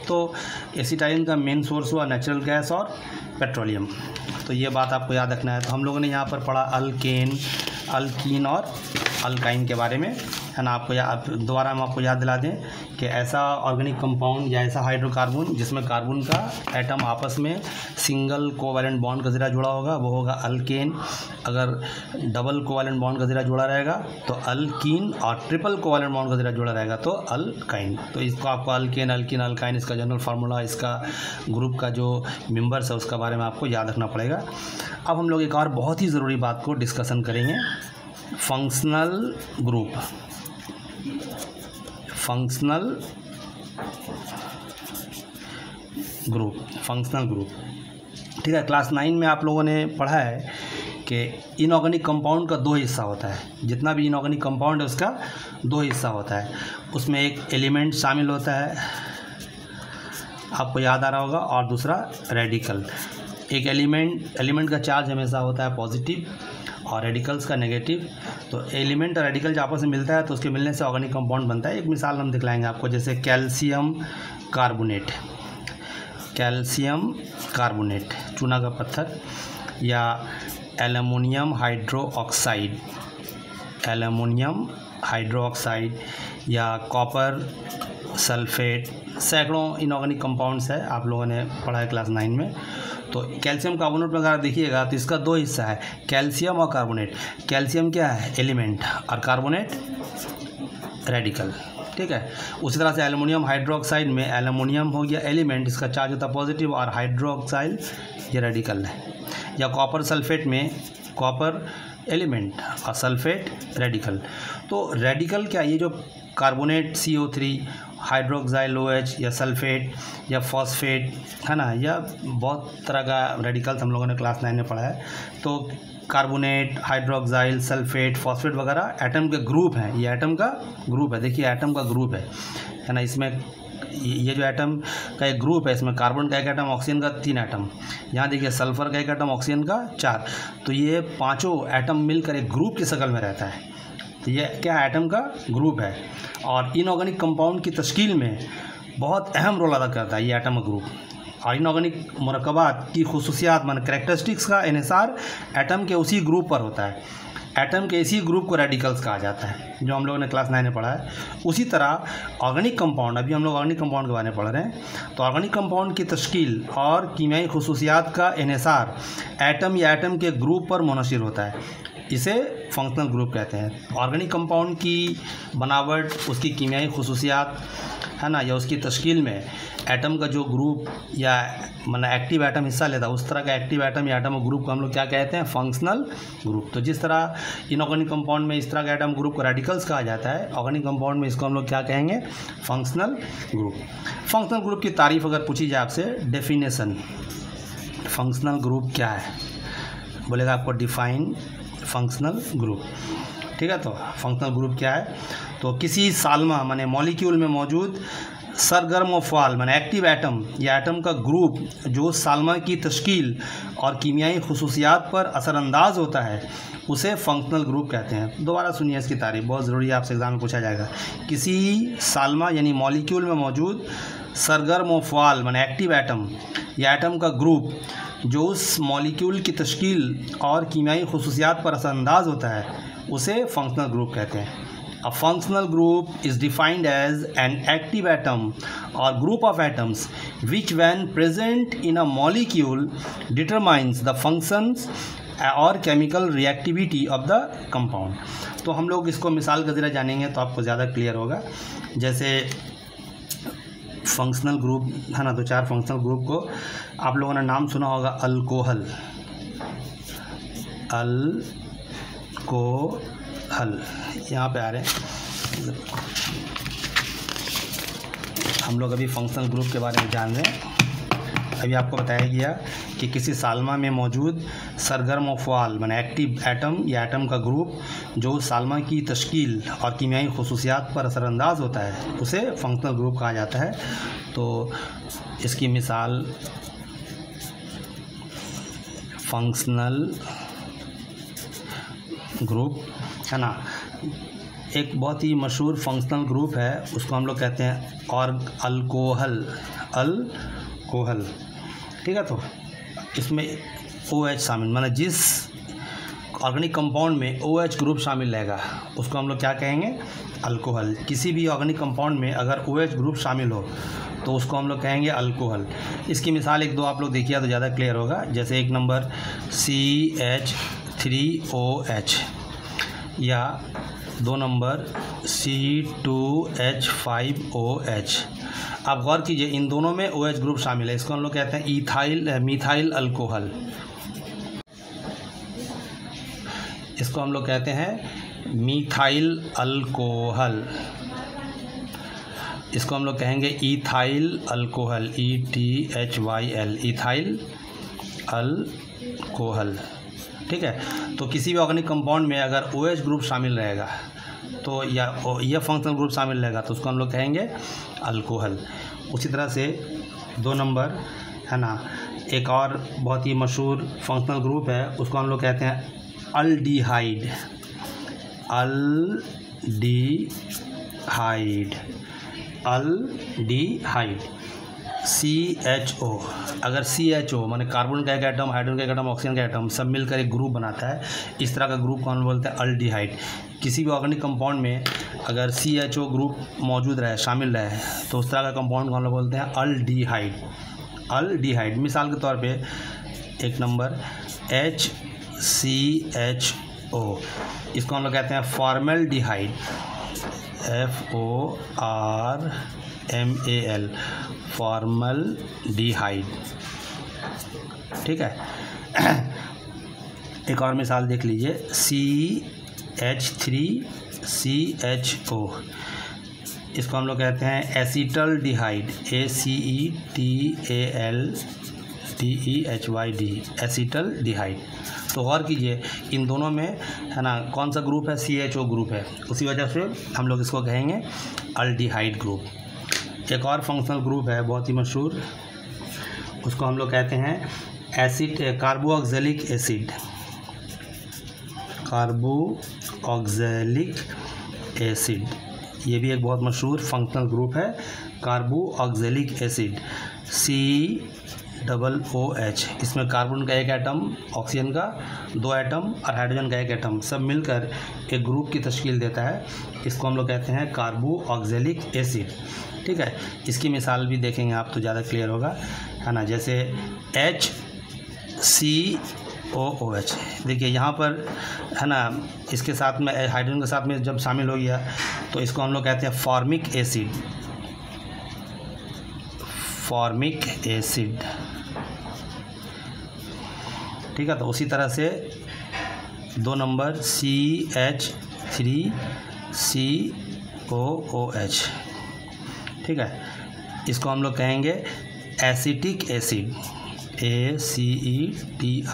Speaker 1: तो एसिटाइलिन का मेन सोर्स हुआ नेचुरल गैस और पेट्रोलियम। तो ये बात आपको याद रखना है। तो हम लोगों ने यहाँ पर पढ़ा अल्केन, अल्कीन और अल्काइन के बारे में, है ना। आपको दोबारा हम आपको याद दिला दें कि ऐसा ऑर्गेनिक कंपाउंड या ऐसा हाइड्रोकार्बन जिसमें कार्बन का एटम आपस में सिंगल कोवैलेंट बॉन्ड का जरिए जुड़ा होगा वो होगा अल्केन। अगर डबल कोवैलेंट बॉन्ड का जरिए जुड़ा रहेगा तो अल्कीन, और ट्रिपल कोवैलेंट बॉन्ड का जरिए जुड़ा रहेगा तो अल्काइन। तो इसको आपको अल्केन, अल्कीन, अल्काइन इसका जनरल फार्मूला, इसका ग्रुप का जो मेंबर्स है उसका बारे में आपको याद रखना पड़ेगा। अब हम लोग एक और बहुत ही ज़रूरी बात को डिस्कशन करेंगे, फंक्शनल ग्रुप। फंक्शनल ग्रुप, ठीक है। क्लास 9 में आप लोगों ने पढ़ा है कि इनऑर्गेनिक कंपाउंड का 2 हिस्सा होता है। जितना भी इनऑर्गेनिक कंपाउंड है उसका 2 हिस्सा होता है। उसमें एक एलिमेंट शामिल होता है, आपको याद आ रहा होगा, और दूसरा रेडिकल। एक एलिमेंट का चार्ज हमेशा होता है पॉजिटिव और रेडिकल्स का नेगेटिव। तो एलिमेंट और रेडिकल जब आपस में मिलता है तो उसके मिलने से ऑर्गेनिक कंपाउंड बनता है। एक मिसाल हम दिखलाएंगे आपको, जैसे कैल्शियम कार्बोनेट चूना का पत्थर, या एल्युमिनियम हाइड्रोक्साइड, या कॉपर सल्फेट। सैकड़ों इनऑर्गेनिक कंपाउंड्स है, आप लोगों ने पढ़ा है क्लास 9 में। तो कैल्शियम कार्बोनेट में अगर देखिएगा तो इसका 2 हिस्सा है, कैल्शियम और कार्बोनेट। कैल्शियम क्या है, एलिमेंट, और कार्बोनेट रेडिकल, ठीक है। उसी तरह से एल्युमिनियम हाइड्रोक्साइड में एल्युमिनियम हो गया एलिमेंट, इसका चार्ज होता है पॉजिटिव, और हाइड्रोक्साइड ये रेडिकल है। या कॉपर सल्फेट में कॉपर एलिमेंट और सल्फेट रेडिकल। तो रेडिकल क्या, ये जो कार्बोनेट CO3, हाइड्रोक्साइल OH, या सल्फेट या फॉस्फेट, है ना, या बहुत तरह का रेडिकल्स हम लोगों ने क्लास 9 में पढ़ा है। तो कार्बोनेट, हाइड्रोक्साइल, सल्फेट, फॉस्फेट वगैरह एटम के ग्रुप हैं। ये एटम का ग्रुप है, देखिए एटम का ग्रुप है ना। इसमें ये जो एटम का एक ग्रुप है, इसमें कार्बन का एक एटम, ऑक्सीजन का 3 एटम, यहाँ देखिए सल्फर का एक एटम, ऑक्सीजन का 4। तो ये 5 एटम मिलकर एक ग्रुप की शक्ल में रहता है। तो ये क्या, एटम का ग्रुप है। और इनऑर्गेनिक कंपाउंड की तश्कील में बहुत अहम रोल अदा करता है ये एटम ग्रुप। और इनऑर्गेनिक मरकबात की खुसूसियात मान कैरेक्टरिस्टिक्स का इन्हिसार एटम के उसी ग्रुप पर होता है। एटम के इसी ग्रुप को रेडिकल्स कहा जाता है, जो हम लोगों ने क्लास 9 में पढ़ा है। उसी तरह ऑर्गेनिक कंपाउंड, अभी हम लोग ऑर्गेनिक कंपाउंड के बारे में पढ़ रहे हैं। तो ऑर्गेनिक कंपाउंड की तश्कील और कीमियाई खुसूसियात का इन्हिसार एटम या एटम के ग्रुप पर मुनहसर होता है। इसे फंक्शनल ग्रुप कहते हैं। ऑर्गेनिक कंपाउंड की बनावट, उसकी कीमियाई खुसूसियात, है ना, या उसकी तश्कील में एटम का जो ग्रुप या मतलब एक्टिव एटम हिस्सा लेता है, उस तरह का एक्टिव एटम या एटम ग्रुप को हम लोग क्या कहते हैं, फंक्शनल ग्रुप। तो जिस तरह इनऑर्गेनिक कंपाउंड में इस तरह का एटम ग्रुप को रेडिकल्स कहा जाता है, ऑर्गेनिक कंपाउंड में इसको हम लोग क्या कहेंगे, फंक्शनल ग्रुप। फंक्शनल ग्रुप की तारीफ अगर पूछी जाए आपसे, डेफिनेशन, फंक्शनल ग्रुप क्या है, बोलेगा आपको डिफाइन फंक्शनल ग्रुप, ठीक है। तो फंक्शनल ग्रुप क्या है, तो किसी साल्मा माने मॉलिक्यूल में मौजूद सरगर्म अफ़आल माने एक्टिव एटम या एटम का ग्रुप जो सालमा की तश्कील और कीमियाई खुसूसियात पर असरअंदाज होता है उसे फंक्शनल ग्रुप कहते हैं। दोबारा सुनिए इसकी तारीफ, बहुत ज़रूरी है, आपसे एग्ज़ाम में पूछा जाएगा। किसी सालमा यानी मॉलिक्यूल में मौजूद सरगर्म अफ़आल माने एक्टिव एटम या एटम का ग्रुप जो उस मॉलिक्यूल की तश्कील और कीमियाई खुसूसियात पर असरअंदाज होता है उसे फंक्शनल ग्रुप कहते हैं। A functional group is defined as an active atom or group of atoms which when present in a molecule determines the functions or chemical reactivity of the compound। तो हम लोग इसको मिसाल का ज़रिए जानेंगे तो आपको ज़्यादा क्लियर होगा। जैसे फंक्शनल ग्रुप है ना, 2-4 फंक्शनल ग्रुप को आप लोगों ने नाम सुना होगा, अल्कोहल, अल्कोहल यहाँ पे आ रहे हैं। हम लोग अभी फंक्शनल ग्रुप के बारे में जान रहे हैं। अभी आपको बताया गया कि किसी सालमा में मौजूद सरगर्म अफ़आल माने एक्टिव एटम या एटम का ग्रुप जो सालमा की तश्कील और कीमियाई खुसूसियात पर असरअंदाज होता है उसे फंक्शनल ग्रुप कहा जाता है। तो इसकी मिसाल फंक्शनल ग्रुप है ना। एक बहुत ही मशहूर फंक्शनल ग्रुप है, उसको हम लोग कहते हैं और अल्कोहल, अल्कोहल, ठीक है। तो इसमें OH शामिल, माने जिस ऑर्गेनिक कंपाउंड में OH ग्रुप शामिल रहेगा उसको हम लोग क्या कहेंगे, अल्कोहल। किसी भी ऑर्गेनिक कंपाउंड में अगर OH ग्रुप शामिल हो तो उसको हम लोग कहेंगे अल्कोहल। इसकी मिसाल 1-2 आप लोग देखिए तो ज़्यादा क्लियर होगा। जैसे 1 नंबर CH3OH या 2 नंबर C2H5OH। आप गौर कीजिए इन दोनों में OH ग्रुप शामिल है, इसको हम लोग कहते हैं मिथाइल अल्कोहल। इसको हम लोग कहते हैं मिथाइल अल्कोहल। इसको हम लोग कहेंगे ethyl alcohol, ETHYL, ethyl alcohol, ठीक है। तो किसी भी ऑर्गेनिक कंपाउंड में अगर OH ग्रुप शामिल रहेगा तो या यह फंक्शनल ग्रुप शामिल रहेगा तो उसको हम लोग कहेंगे अल्कोहल। उसी तरह से 2 नंबर है ना, एक और बहुत ही मशहूर फंक्शनल ग्रुप है, उसको हम लोग कहते हैं अल्डिहाइड, अल्डिहाइड, अल्डिहाइड, CHO। अगर CHO माने कार्बन का एक एटम, हाइड्रोजन का एक एटम, ऑक्सीजन का एटम सब मिलकर एक ग्रुप बनाता है, इस तरह का ग्रुप को हम बोलते हैं अल्डिहाइड। किसी भी ऑर्गेनिक कंपाउंड में अगर CHO ग्रुप मौजूद रहे, शामिल रहे तो उस तरह का कंपाउंड को हम लोग बोलते हैं अल्डिहाइड, अल्डिहाइड। मिसाल के तौर पे 1 नंबर HCHO, इसको हम लोग कहते हैं फॉर्मल्डिहाइड, FORMAL, फॉर्मल्डिहाइड, ठीक है। एक और मिसाल देख लीजिए CH3CHO, इसको हम लोग कहते हैं एसीटल्डिहाइड, ACETALDEHYD, एसीटल्डिहाइड। तो गौर कीजिए इन दोनों में है ना कौन सा ग्रुप है, CHO ग्रुप है, उसी वजह से हम लोग इसको कहेंगे अल्डिहाइड ग्रुप। एक और फंक्शनल ग्रुप है बहुत ही मशहूर, उसको हम लोग कहते हैं कार्बोक्सिलिक एसिड, कार्बोक्सिलिक एसिड। ये भी एक बहुत मशहूर फंक्शनल ग्रुप है, कार्बोक्सिलिक एसिड, COOH। इसमें कार्बन का एक एटम, ऑक्सीजन का 2 एटम और हाइड्रोजन का एक एटम सब मिलकर एक ग्रुप की तश्कील देता है, इसको हम लोग कहते हैं कार्बोक्सिलिक एसिड, ठीक है। इसकी मिसाल भी देखेंगे आप तो ज़्यादा क्लियर होगा, है ना। जैसे HCOOH, देखिए यहाँ पर है ना, इसके साथ में हाइड्रोजन के साथ में जब शामिल हो गया तो इसको हम लोग कहते हैं फॉर्मिक एसिड, फॉर्मिक एसिड, ठीक है। तो उसी तरह से 2 नंबर CH3COOH, ठीक है। इसको हम लोग कहेंगे एसिटिक एसिड, ACETI।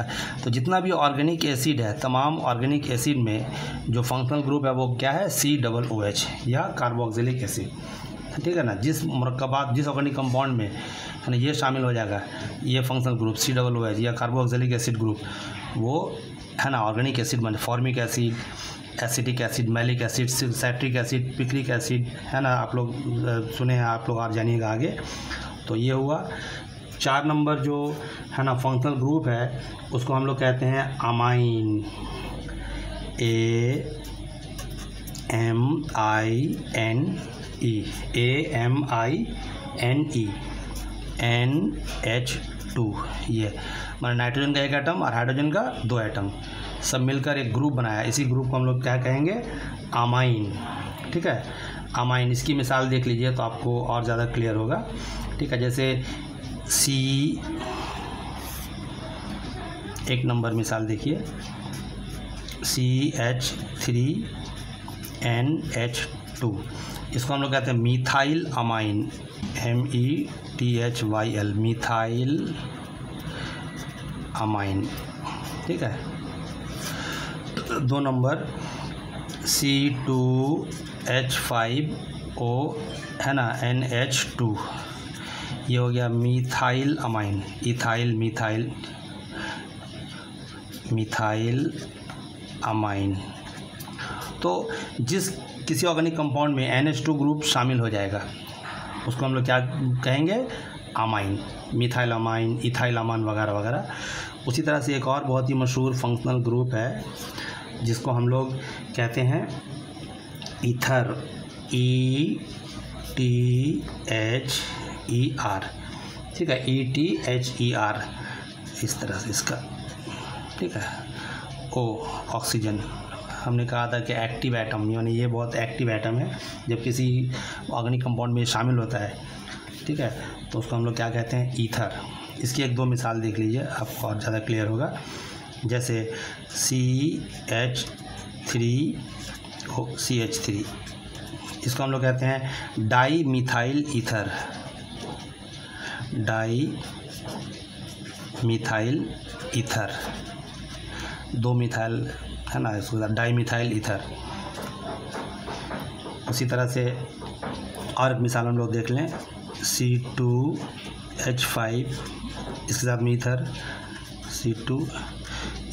Speaker 1: तो जितना भी ऑर्गेनिक एसिड है, तमाम ऑर्गेनिक एसिड में जो फंक्शनल ग्रुप है वो क्या है, COOH या कार्बोक्सिलिक एसिड। ठीक है ना। जिस मरकबात जिस ऑर्गेनिक कंपाउंड में है ना ये शामिल हो जाएगा, ये फंक्शनल ग्रुप COOH या कार्बोक्सिलिक एसिड ग्रुप, वो है ना ऑर्गेनिक एसिड बन, formic acid, acetic acid, malic acid, citric acid, picric acid, है ना, आप लोग सुने हैं, आप लोग और जानिएगा आगे। तो ये हुआ 4 नंबर जो है ना फंक्शनल ग्रुप है, उसको हम लोग कहते हैं अमाइन, AMINE, NH2, ये मतलब नाइट्रोजन का एक एटम और हाइड्रोजन का 2 एटम सब मिलकर एक ग्रुप बनाया। इसी ग्रुप को हम लोग क्या कहेंगे, अमाइन। ठीक है, अमाइन। इसकी मिसाल देख लीजिए तो आपको और ज़्यादा क्लियर होगा। ठीक है, जैसे एक नंबर मिसाल देखिए, CH3NH2, इसको हम लोग कहते हैं methyl amine, METHYL, methyl amine. ठीक है, 2 नंबर C2H5O, है ना, NH2, ये हो गया methyl amine, ethyl methyl amine. तो जिस किसी ऑर्गेनिक कंपाउंड में NH2 ग्रुप शामिल हो जाएगा उसको हम लोग क्या कहेंगे, amine, methyl amine, ethyl amine वगैरह वगैरह। उसी तरह से एक और बहुत ही मशहूर फंक्शनल ग्रुप है जिसको हम लोग कहते हैं ईथर, ETHER। ठीक है, ETHER, इस तरह से इसका। ठीक है, ऑक्सीजन, हमने कहा था कि एक्टिव एटम, यानी ये बहुत एक्टिव एटम है जब किसी ऑर्गेनिक कंपाउंड में शामिल होता है। ठीक है, तो उसको हम लोग क्या कहते हैं, ईथर। इसकी 1-2 मिसाल देख लीजिए, आपको और ज़्यादा क्लियर होगा। जैसे CH3, इसको हम लोग कहते हैं di methyl ether, di methyl ether, 2 methyl, है ना, इसको डाई मिथाइल ईथर। उसी तरह से और एक मिसाल हम लोग देख लें, C2H5, इसके साथ मीथर, C2,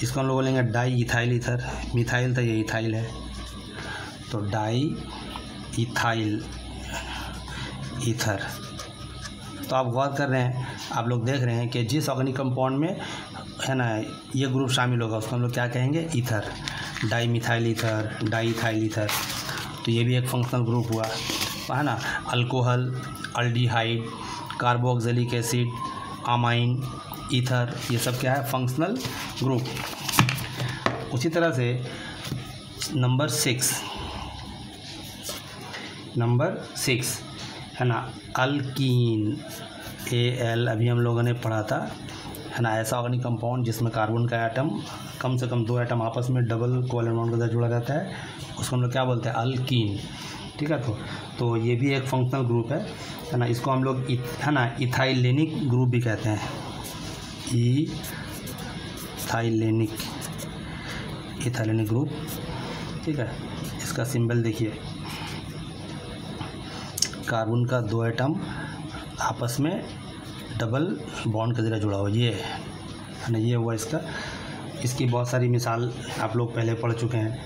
Speaker 1: इसको हम लोग बोलेंगे डाई इथाइल ईथर, मिथाइल था, ये इथाइल है, तो डाई इथाइल ईथर। तो आप गौर कर रहे हैं, आप लोग देख रहे हैं कि जिस ऑर्गेनिक कंपाउंड में है ना ये ग्रुप शामिल होगा उसको हम लोग क्या कहेंगे, ether, di methyl ether, di ethyl ether. तो ये भी एक फंक्शनल ग्रुप हुआ, है ना। Alcohol, aldehyde, carboxylic acid, amine, ether, ये सब क्या है, फंक्शनल ग्रुप। उसी तरह से नंबर 6 है ना, अल्कीन, AL, अभी हम लोगों ने पढ़ा था, है ना, ऐसा ऑर्गेनिक कंपाउंड जिसमें कार्बन का एटम कम से कम 2 एटम आपस में डबल कोवैलेंट बॉन्ड के साथ जुड़ा रहता है, उसको हम लोग क्या बोलते हैं, अल्कीन। ठीक है, तो ये भी एक फंक्शनल ग्रुप है ना। इसको हम लोग है ना इथाइलेनिक ग्रुप भी कहते हैं, इथाइलेनिक ग्रुप। ठीक है, इसका सिंबल देखिए, कार्बन का 2 एटम आपस में डबल बॉन्ड के जरिए जुड़ा हुआ, ये है ना, ये हुआ इसका। इसकी बहुत सारी मिसाल आप लोग पहले पढ़ चुके हैं।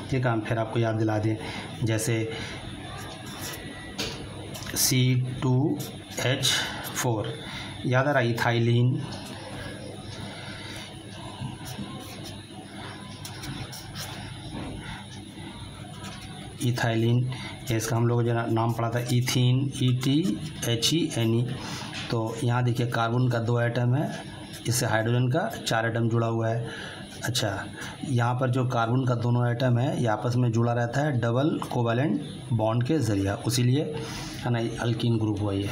Speaker 1: ठीक है, हम फिर आपको याद दिला दें, जैसे C2H4, याद आ रहा, इथाइलिन, इसका हम लोग जो नाम पढ़ा था इथीन, ETHENE। तो यहाँ देखिए कार्बन का 2 एटम है, इससे हाइड्रोजन का 4 एटम जुड़ा हुआ है। अच्छा, यहाँ पर जो कार्बन का दोनों एटम है ये आपस में जुड़ा रहता है डबल कोवैलेंट बॉन्ड के ज़रिए, इसीलिए है ना अल्कीन ग्रुप हुआ ये।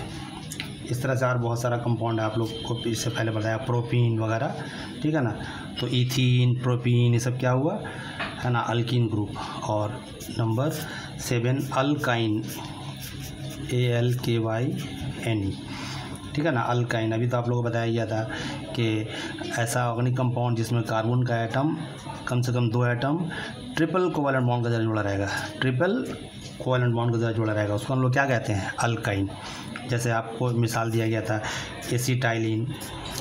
Speaker 1: इस तरह से और बहुत सारा कंपाउंड है, आप लोग को इससे पहले बताया, प्रोपीन वगैरह। ठीक है ना, तो इथीन, प्रोपीन, ये सब क्या हुआ, है ना, अल्कीन ग्रुप। और नंबर 7 अल्काइन, ALKYNE। ठीक है ना, अल्काइन। अभी तो आप लोगों को बताया गया था कि ऐसा ऑर्गेनिक कंपाउंड जिसमें कार्बन का एटम कम से कम 2 एटम ट्रिपल कोवैलेंट बॉन्ड के जरिए जुड़ा रहेगा, ट्रिपल कोवैलेंट बॉन्ड के साथ जुड़ा रहेगा उसको हम लोग क्या कहते हैं, अल्काइन। जैसे आपको मिसाल दिया गया था एसिटाइलिन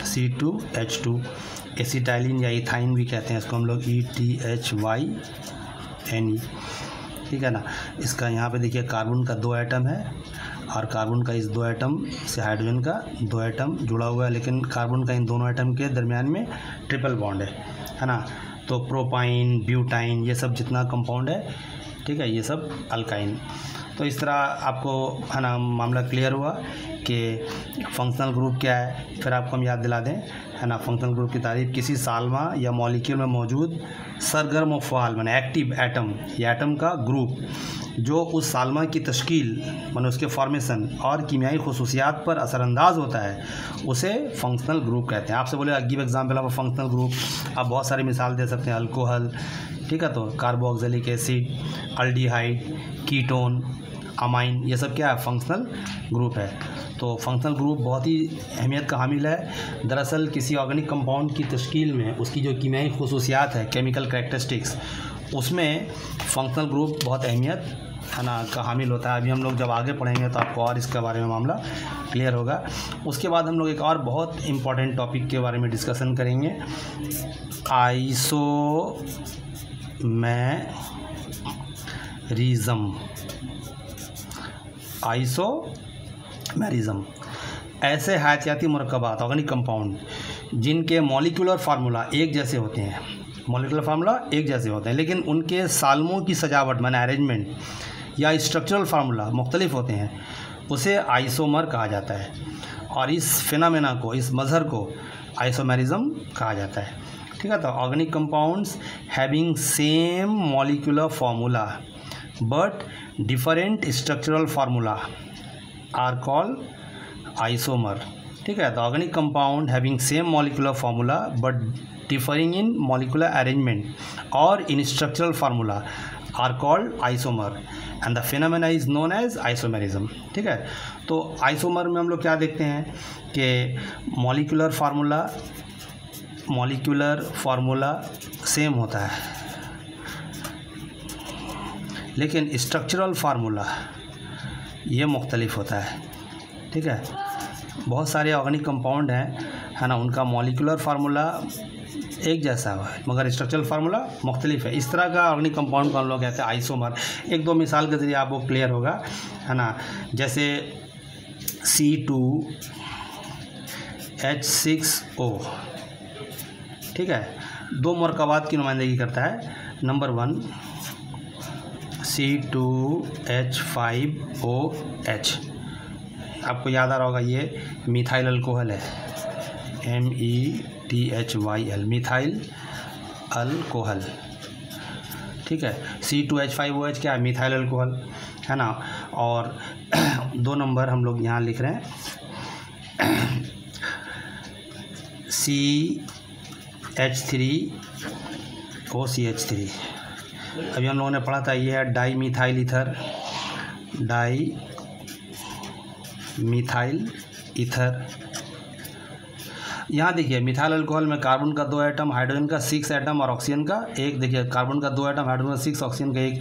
Speaker 1: C2H2, एसिटाइलिन या इथाइन भी कहते हैं इसको हम लोग ETHYNE, ठीक है ना। इसका यहाँ पे देखिए कार्बन का 2 एटम है और कार्बन का इस 2 एटम से हाइड्रोजन का 2 एटम जुड़ा हुआ है, लेकिन कार्बन का इन दोनों एटम के दरमियान में ट्रिपल बॉन्ड है ना। तो प्रोपाइन, ब्यूटाइन, ये सब जितना कंपाउंड है, ठीक है, ये सब अल्काइन। तो इस तरह आपको है ना मामला क्लियर हुआ कि फंक्शनल ग्रुप क्या है। फिर आपको हम याद दिला दें है ना, फंक्शनल ग्रुप की तारीफ किसी साल्मा या मॉलिक्यूल में मौजूद सरगर्म व फ़ाल माने एक्टिव एटम या एटम का ग्रुप जो उस साल्मा की तश्कील माने उसके फॉर्मेशन और कीमियाई खुसूसियात पर असरअंदाज होता है, उसे फंक्शनल ग्रुप कहते हैं। आपसे बोले give example of functional group, आप बहुत सारी मिसाल दे सकते हैं, अल्कोहल, ठीक है, तो carboxylic acid, aldehyde, ketone, amine, ये सब क्या है, फंक्शनल ग्रुप है। तो फंक्शनल ग्रुप बहुत ही अहमियत का हामिल है। दरअसल किसी ऑर्गेनिक कंपाउंड की तश्कील में उसकी जो कीमियाई खुसूसियात है, केमिकल कैरेक्टरिस्टिक्स, उसमें फंक्शनल ग्रुप बहुत अहमियत है ना का हामिल होता है। अभी हम लोग जब आगे पढ़ेंगे तो आपको और इसके बारे में मामला क्लियर होगा। उसके बाद हम लोग एक और बहुत इम्पॉर्टेंट टॉपिक के बारे में डिस्कशन करेंगे, आइसोमेरिज्म। ऐसे हयातियाती मुरक्कबात, ऑर्गेनिक कंपाउंड जिनके मॉलिक्यूलर फार्मूला एक जैसे होते हैं, मॉलिक्यूलर फार्मूला एक जैसे होते हैं, लेकिन उनके साल्मों की सजावट माने अरेंजमेंट या स्ट्रक्चरल फार्मूला मुख्तलिफ होते हैं, उसे आइसोमर कहा जाता है। और इस फिनोमेना को, इस मजहर को आइसोमेरिज्म कहा जाता है, ठीक है। तो organic compounds having same molecular formula but different structural formula are called isomer, ठीक है। तो organic compound having same molecular formula but differing in molecular arrangement और in structural formula are called isomer and the phenomena is known as isomerism, ठीक है। तो isomer में हम लोग क्या देखते हैं कि मॉलिक्यूलर फार्मूला सेम होता है, लेकिन स्ट्रक्चरल फार्मूला ये मुख्तलिफ होता है, ठीक है। बहुत सारे ऑर्गेनिक कंपाउंड हैं है ना, उनका मॉलिक्यूलर फार्मूला एक जैसा है मगर स्ट्रक्चरल फार्मूला मुख्तलिफ है। इस तरह का ऑर्गेनिक कंपाउंड को हम लोग कहते हैं आइसोमर। एक दो मिसाल के ज़रिए आपको क्लियर होगा है ना, जैसे C2H6O, ठीक है, 2 मरकबात की नुमाइंदगी करता है। नंबर 1 C2H5OH, आपको याद आ रहा होगा ये मिथाइल अल्कोहल है, METHYL, मिथाइल अल्कोहल, ठीक है। C2H5OH क्या है, मिथाइल अल्कोहल है ना। और 2 नंबर हम लोग यहाँ लिख रहे हैं CH3OCH3। अभी हम लोगों ने पढ़ा था ये है डाई मिथाइल ईथर। यहाँ देखिए मिथाइल अल्कोहल में कार्बन का 2 एटम, हाइड्रोजन का 6 एटम और ऑक्सीजन का 1। देखिए कार्बन का 2 एटम, हाइड्रोजन का 6, ऑक्सीजन का 1।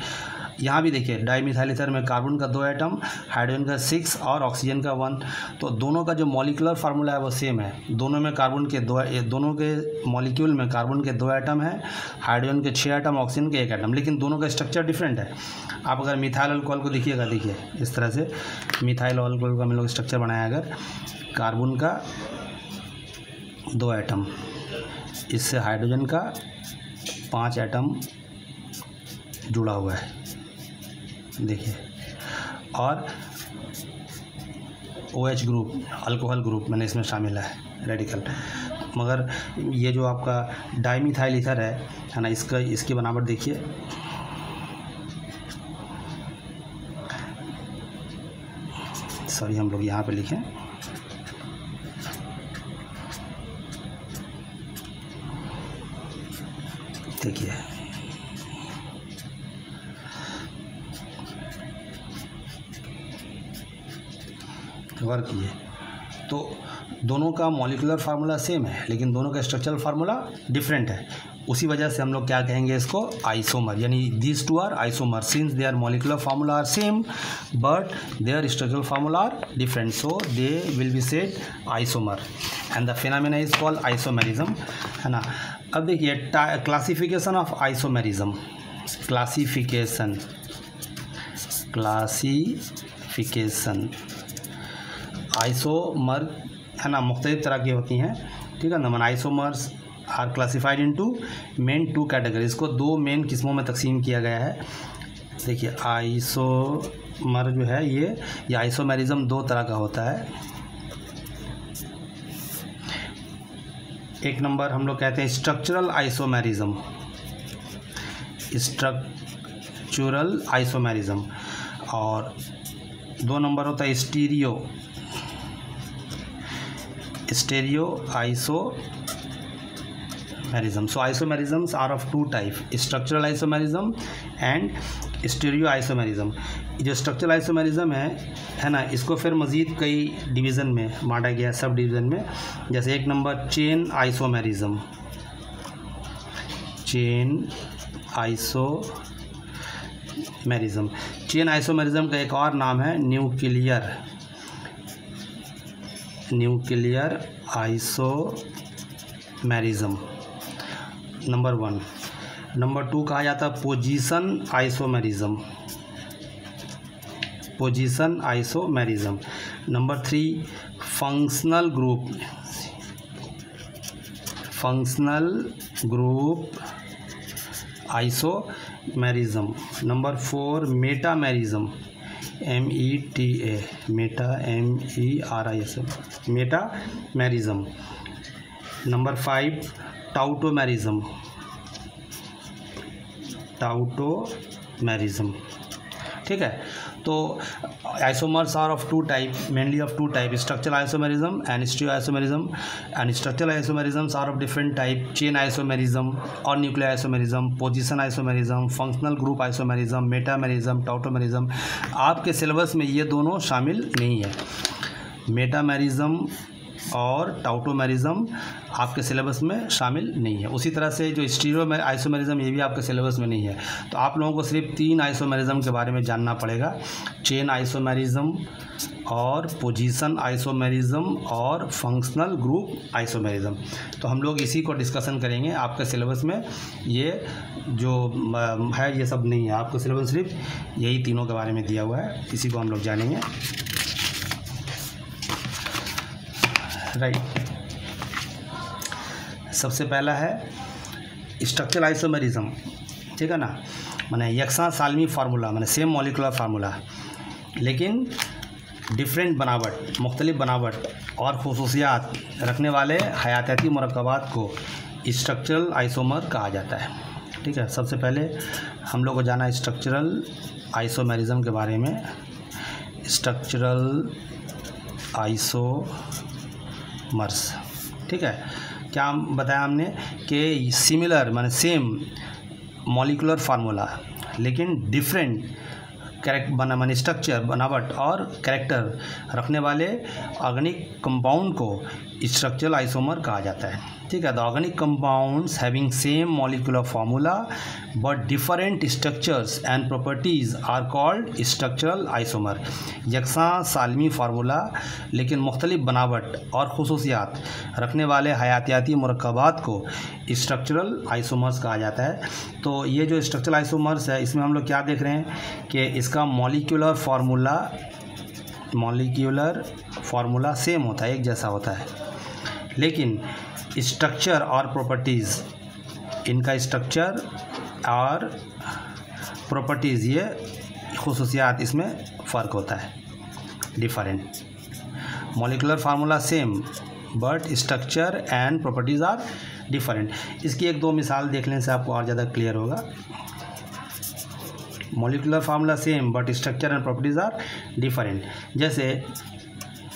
Speaker 1: यहाँ भी देखिए डाई मिथाइल ईथर में कार्बन का 2 एटम, हाइड्रोजन का 6 और ऑक्सीजन का 1। तो दोनों का जो मॉलिक्यूलर फार्मूला है वो सेम है। दोनों में कार्बन के दोनों के मॉलिक्यूल में कार्बन के 2 एटम हैं, हाइड्रोजन के 6 एटम, ऑक्सीजन के 1 एटम, लेकिन दोनों का स्ट्रक्चर डिफरेंट है। आप अगर मिथाइल अल्कोहल को देखिएगा, देखिए इस तरह से मिथाइल अल्कोहल का हम लोग स्ट्रक्चर बनाया, अगर कार्बन का 2 एटम, इससे हाइड्रोजन का 5 एटम जुड़ा हुआ है, देखिए, और OH ग्रुप, अल्कोहल ग्रुप मैंने इसमें शामिल है, रेडिकल। मगर ये जो आपका डाईमिथाइल ईथर है ना, इसकी बनावट देखिए, सॉरी हम लोग यहाँ पे लिखें, देखिए वर्क किए। तो दोनों का मॉलिकुलर फार्मूला सेम है लेकिन दोनों का स्ट्रक्चरल फार्मूला डिफरेंट है, उसी वजह से हम लोग क्या कहेंगे इसको आइसोमर, यानी these two are isomer since their molecular formula are same but their structural formula are different, so they will be said isomer and the phenomena is called isomerism, है ना। अब देखिए classification of isomerism, classification isomer, है ना, मुख्तलिफ तरह की होती हैं, ठीक है ना। मन isomers are classified into main two categories, को दो मेन किस्मों में तकसीम किया गया है। देखिए आइसोमर जो है ये आइसोमेरिज्म दो तरह का होता है। एक नंबर हम लोग कहते हैं स्ट्रक्चरल आइसोमेरिज्म, और दो नंबर होता है stereo isomerism. So isomerisms are of two type, structural isomerism and stereo isomerism. जो स्ट्रक्चरल आइसोमेरिज्म है ना, इसको फिर मज़ीद कई डिवीज़न में बांटा गया, सब डिवीज़न में। जैसे एक number chain isomerism, chain isomerism का एक और नाम है न्यूक्लियर आइसोमेरिज्म, नंबर 1। नंबर 2 कहा जाता है position isomerism. Number 3 functional group isomerism. Number 4 metamerism, metamerism. Number 5 tautomerism, ठीक है। तो isomers are of two type, mainly of two type, structural isomerism and stereo isomerism, and structural isomerisms are of different type, chain isomerism और nuclear isomerism, position isomerism, functional group isomerism, metamerism, tautomerism. आपके syllabus में ये दोनों शामिल नहीं है, metamerism और टाउटोमेरिज्म आपके सिलेबस में शामिल नहीं है। उसी तरह से जो स्टीरियो आइसोमेरिज्म ये भी आपके सिलेबस में नहीं है। तो आप लोगों को सिर्फ 3 आइसोमेरिज्म के बारे में जानना पड़ेगा, चेन आइसोमेरिज्म और पोजीशन आइसोमेरिज्म और फंक्शनल ग्रुप आइसोमेरिज्म। तो हम लोग इसी को डिस्कशन करेंगे। आपके सिलेबस में ये जो है ये सब नहीं है, आपको सिलेबस सिर्फ यही तीनों के बारे में दिया हुआ है, इसी को हम लोग जानेंगे, राइट। सबसे पहला है स्ट्रक्चरल आइसोमेरिज्म, ठीक है ना, माने यकसा सालमी फार्मूला, माने सेम मॉलिकुलर फार्मूला लेकिन डिफरेंट बनावट, मुख्तलिफ बनावट और खुसूसियात रखने वाले हयातियाती मुरक्कबात को स्ट्रक्चरल आइसोमर कहा जाता है, ठीक है। सबसे पहले हम लोग को जाना स्ट्रक्चरल आइसोमेरिज्म के बारे में। स्ट्रक्चरल आइसोमर्स, ठीक है, क्या बताया हमने कि सिमिलर माने सेम मॉलिकुलर फार्मूला लेकिन डिफरेंट माने स्ट्रक्चर, बनावट और कैरेक्टर रखने वाले ऑर्गेनिक कंपाउंड को स्ट्रक्चरल आइसोमर कहा जाता है, ठीक है। The organic compounds having same molecular formula but different structures and properties are called structural isomer. यकसा सालमी फार्मूला लेकिन मुख्तलिफ बनावट और खुसूसियात रखने वाले हयातियाती मुरक्कबात को स्ट्रक्चरल आइसोमर्स कहा जाता है। तो ये जो स्ट्रक्चरल आइसोमर्स है इसमें हम लोग क्या देख रहे हैं कि इसका मॉलिक्यूलर फार्मूला सेम होता है, एक जैसा होता है, लेकिन स्ट्रक्चर और प्रॉपर्टीज़, इनका स्ट्रक्चर और प्रॉपर्टीज़ ये खुसूसियात इसमें फ़र्क होता है, different. Molecular formula same but structure and properties are different. इसकी एक दो मिसाल देखने से आपको और ज़्यादा क्लियर होगा। Molecular formula same but structure and properties are different, जैसे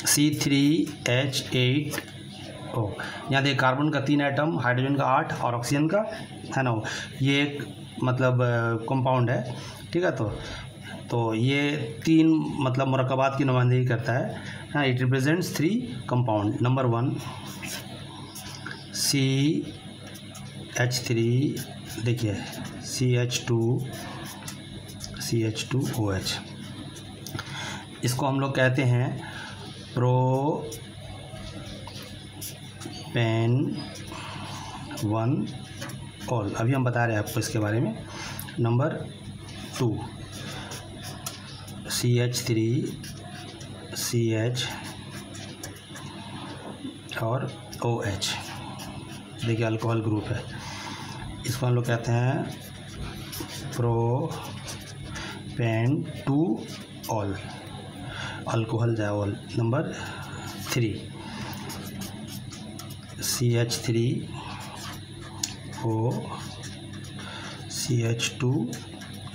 Speaker 1: C3H8O, यहाँ देखिए कार्बन का 3 एटम, हाइड्रोजन का 8 और ऑक्सीजन का, है ना, ये एक मतलब कंपाउंड है, ठीक है। तो ये 3 मतलब मुरक्कबात की नुमाइंदगी करता है, हाँ, it represents 3 compound. Number 1 CH3, देखिए CH2OH, इसको हम लोग कहते हैं प्रोपेन 1 ऑल। अभी हम बता रहे हैं आपको इसके बारे में। नंबर 2 CH3 CH और OH, देखिए अल्कोहल ग्रुप है, इसको हम लोग कहते हैं प्रोपेन 2 ऑल, अल्कोहल जाओल। नंबर 3 CH3O CH2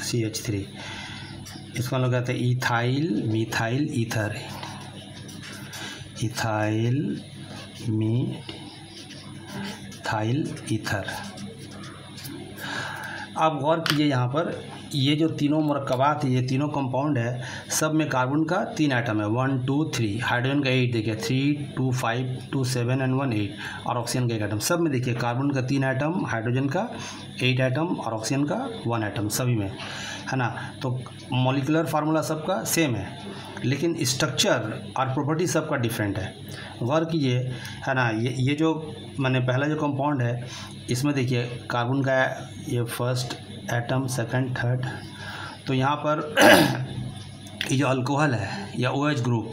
Speaker 1: CH3, इसको हम लोग कहते हैं ethyl methyl ether, ethyl methyl ether. अब गौर कीजिए यहाँ पर, ये जो तीनों मरकबात है, ये तीनों कंपाउंड है, सब में कार्बन का 3 आइटम है, 1 2 3, हाइड्रोजन का 8, देखिए 3 2 5 2 7 एंड 1 8, और ऑक्सीजन का 1 आइटम। सब में देखिए कार्बन का 3 आइटम, हाइड्रोजन का 8 आइटम और ऑक्सीजन का 1 आइटम, सभी में, है ना। तो मॉलिक्यूलर फार्मूला सबका सेम है, लेकिन स्ट्रक्चर और प्रॉपर्टी सबका डिफरेंट है। गौर कीजिए, है ना, ये जो मैंने पहला जो कंपाउंड है, इसमें देखिए कार्बन का ये फर्स्ट एटम, सेकंड, थर्ड, तो यहाँ पर ये जो अल्कोहल है या OH ग्रुप,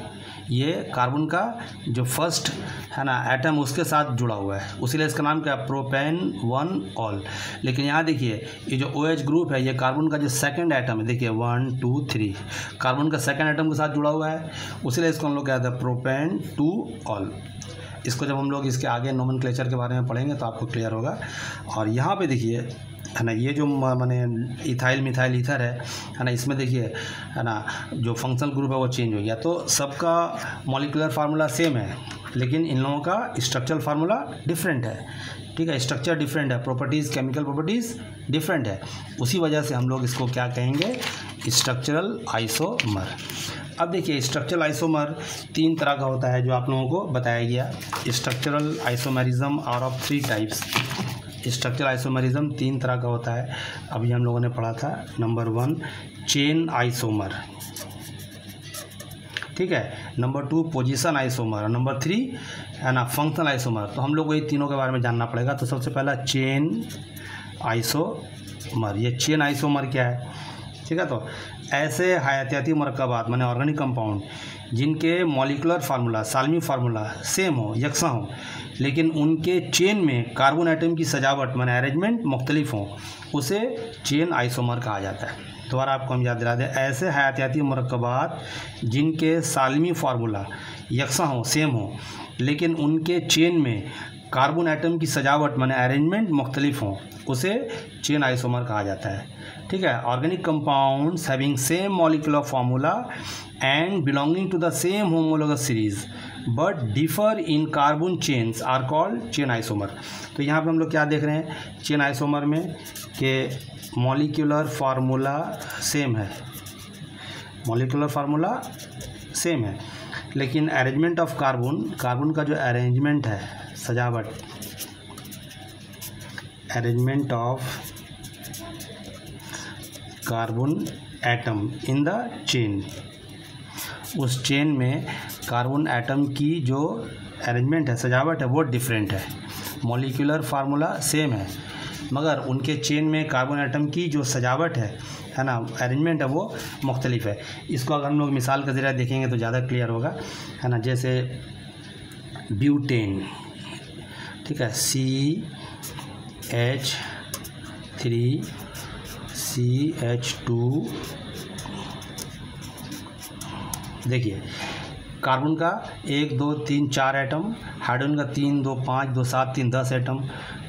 Speaker 1: ये कार्बन का जो फर्स्ट है ना एटम, उसके साथ जुड़ा हुआ है, उसीलिए इसका नाम क्या है, प्रोपेन 1 ऑल। लेकिन यहाँ देखिए ये जो OH ग्रुप है, ये कार्बन का जो सेकंड एटम है, देखिए 1 2 3, कार्बन का सेकंड एटम के साथ जुड़ा हुआ है, उसीलिए इसको हम लोग कहते हैं प्रोपेन 2 ऑल। इसको जब हम लोग इसके आगे नोमेनक्लेचर के बारे में पढ़ेंगे तो आपको क्लियर होगा। और यहाँ पे देखिए, है ना, ये जो माने इथाइल मिथाइल ईथर है ना, इसमें देखिए, है ना, जो फंक्शनल ग्रुप है वो चेंज हो गया। तो सबका मॉलिक्यूलर फार्मूला सेम है, लेकिन इन लोगों का स्ट्रक्चरल फार्मूला डिफरेंट है, ठीक है, स्ट्रक्चर डिफरेंट है, प्रॉपर्टीज़, केमिकल प्रॉपर्टीज़ डिफरेंट है। उसी वजह से हम लोग इसको क्या कहेंगे, स्ट्रक्चरल आइसोमर। अब देखिए स्ट्रक्चरल आइसोमर 3 तरह का होता है, जो आप लोगों को बताया गया। Structural isomerism are of 3 types. Structural isomerism 3 तरह का होता है, अभी हम लोगों ने पढ़ा था। नंबर 1 चेन आइसोमर, ठीक है, नंबर 2 पोजीशन आइसोमर, और नंबर 3 है ना फंक्शनल आइसोमर। तो हम लोग को ये तीनों के बारे में जानना पड़ेगा। तो सबसे पहला चेन आइसोमर। ये चेन आइसोमर क्या है, ठीक है, तो ऐसे हयातियाती मरकबात माने ऑर्गेनिक कंपाउंड जिनके मॉलिक्यूलर फार्मूला, साल्मी फार्मूला सेम हो, यकसा हो, लेकिन उनके चेन में कार्बन आइटम की सजावट माने अरेंजमेंट मुख्तलिफ हो, उसे चेन आइसोमर कहा जाता है। दोबारा आपको हम याद दिला दें, ऐसे हयातियाती मरकबात जिनके साल्मी फार्मूला यकसा हो, सेम हो, लेकिन उनके चेन में कार्बन आइटम की सजावट माने अरेंजमेंट मुख्तलिफ हो, उसे चेन आइसोमर कहा जाता है, ठीक है। Organic compounds having same molecular formula and belonging to the same homologous series but differ in carbon chains are called chain isomer. तो यहाँ पे हम लोग क्या देख रहे हैं चेन आइसोमर में, कि मॉलिक्यूलर फार्मूला सेम है, मॉलिक्यूलर फार्मूला सेम है, लेकिन अरेंजमेंट ऑफ कार्बन का जो अरेंजमेंट है, सजावट, arrangement of carbon atom in the chain, उस चेन में कार्बन एटम की जो अरेंजमेंट है, सजावट है, वो डिफरेंट है। मॉलिक्यूलर फार्मूला सेम है, मगर उनके चेन में कार्बन एटम की जो सजावट है ना, अरेंजमेंट है, वो मुख्तलिफ है। इसको अगर हम लोग मिसाल के ज़रिए देखेंगे तो ज़्यादा क्लियर होगा, है ना। जैसे ब्यूटेन, ठीक है, CH3CH2, देखिए कार्बन का 1 2 3 4 एटम, हाइड्रोजन का 3 2 5 2 7 3 10 एटम,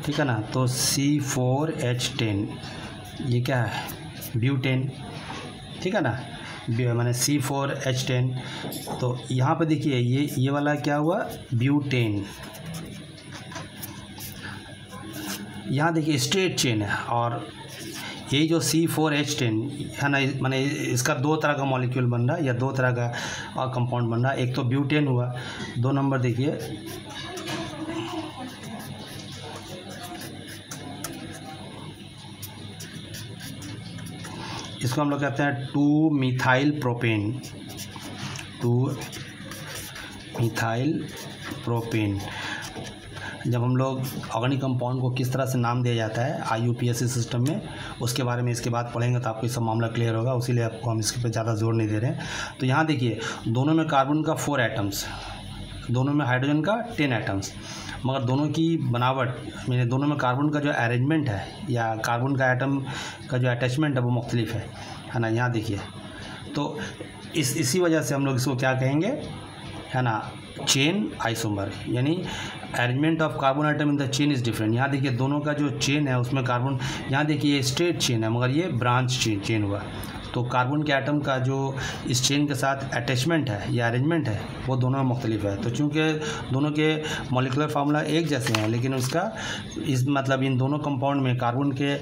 Speaker 1: ठीक है ना। तो C4H10, ये क्या है, ब्यूटेन, ठीक है ना, मैंने C4H10। तो यहाँ पे देखिए ये वाला क्या हुआ, ब्यूटेन। यहाँ देखिए स्ट्रेट चेन है, और यही जो C4H10 है ना, माने इसका दो तरह का मॉलिक्यूल बन रहा है या दो तरह का कंपाउंड बन रहा है। एक तो ब्यूटेन हुआ, 2 नंबर देखिए इसको हम लोग कहते हैं 2-मिथाइल प्रोपेन, 2-मिथाइल प्रोपेन। जब हम लोग ऑर्गेनिक कंपाउंड को किस तरह से नाम दिया जाता है IUPAC सिस्टम में, उसके बारे में इसके बाद पढ़ेंगे तो आपको ये सब मामला क्लियर होगा, उसीलिए आपको हम इसके पे ज़्यादा जोर नहीं दे रहे हैं। तो यहाँ देखिए दोनों में कार्बन का 4 एटम्स, दोनों में हाइड्रोजन का 10 एटम्स, मगर दोनों की बनावट यानी दोनों में कार्बन का जो अरेंजमेंट है या कार्बन का एटम का जो अटैचमेंट है वो मुख्तलिफ है ना। यहाँ देखिए तो इसी वजह से हम लोग इसको क्या कहेंगे, है ना, चेन आइसोमर, यानी arrangement of carbon atom in the chain is different. यहाँ देखिए दोनों का जो चेन है उसमें कार्बन, यहाँ देखिए ये स्ट्रेट चेन है मगर ये ब्रांच चेन हुआ, तो कार्बन के एटम का जो इस चेन के साथ अटैचमेंट है या अरेंजमेंट है वो दोनों में मुख्तलिफ है। तो चूँकि दोनों के मॉलिक्यूलर फार्मूला एक जैसे हैं लेकिन उसका इस मतलब इन दोनों कंपाउंड में कार्बन के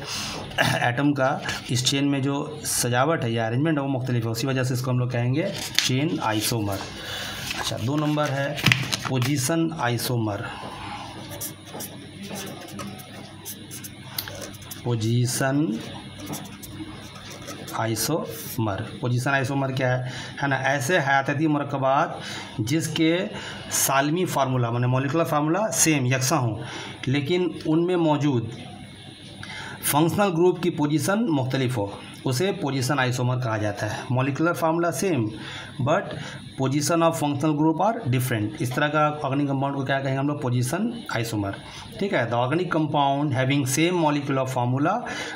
Speaker 1: एटम का इस चेन में जो सजावट है या अरेंजमेंट है वो मुख्तलिफ है, उसी वजह से इसको हम लोग कहेंगे चेन आइसोमर। अच्छा, 2 नंबर है position isomer. Position isomer, position isomer क्या है ना, ऐसे हयातियाती मरकबात जिसके सालमी फार्मूला माने मॉलिक्यूलर फार्मूला सेम यकसा हो लेकिन उनमें मौजूद फंक्शनल ग्रुप की पोजीशन मुख्तलिफ हो, उसे पोजीशन आइसोमर कहा जाता है। Molecular formula same but position of functional group are different, इस तरह का ऑर्गेनिक कंपाउंड को क्या कहेंगे हम लोग, पोजीशन आइसोमर। ठीक है, the organic compound having same molecular formula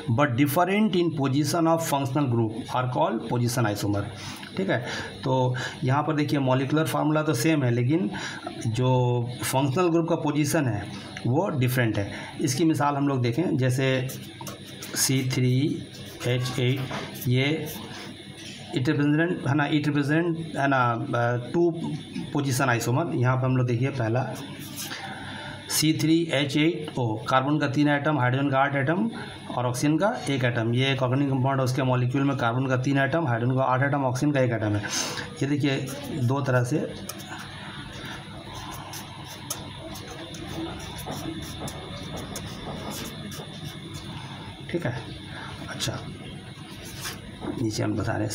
Speaker 1: but different in position of functional group are called position isomer. ठीक है, तो यहाँ पर देखिए मॉलिक्यूलर फार्मूला तो सेम है लेकिन जो फंक्शनल ग्रुप का पोजीशन है वो डिफरेंट है। इसकी मिसाल हम लोग देखें, जैसे C3H8 ये इट रिप्रेजेंट है ना 2 पोजीशन आइसोमर। यहाँ पर हम लोग देखिए पहला C3H8O, कार्बन का 3 एटम, हाइड्रोजन का 8 एटम और ऑक्सीजन का 1 एटम। ये एक ऑर्गेनिक कंपाउंड है, उसके मॉलिक्यूल में कार्बन का 3 एटम, हाइड्रोजन का 8 एटम, ऑक्सीजन का 1 एटम है। ये देखिए 2 तरह से ठीक है। अच्छा, नीचे हम बता रहे हैं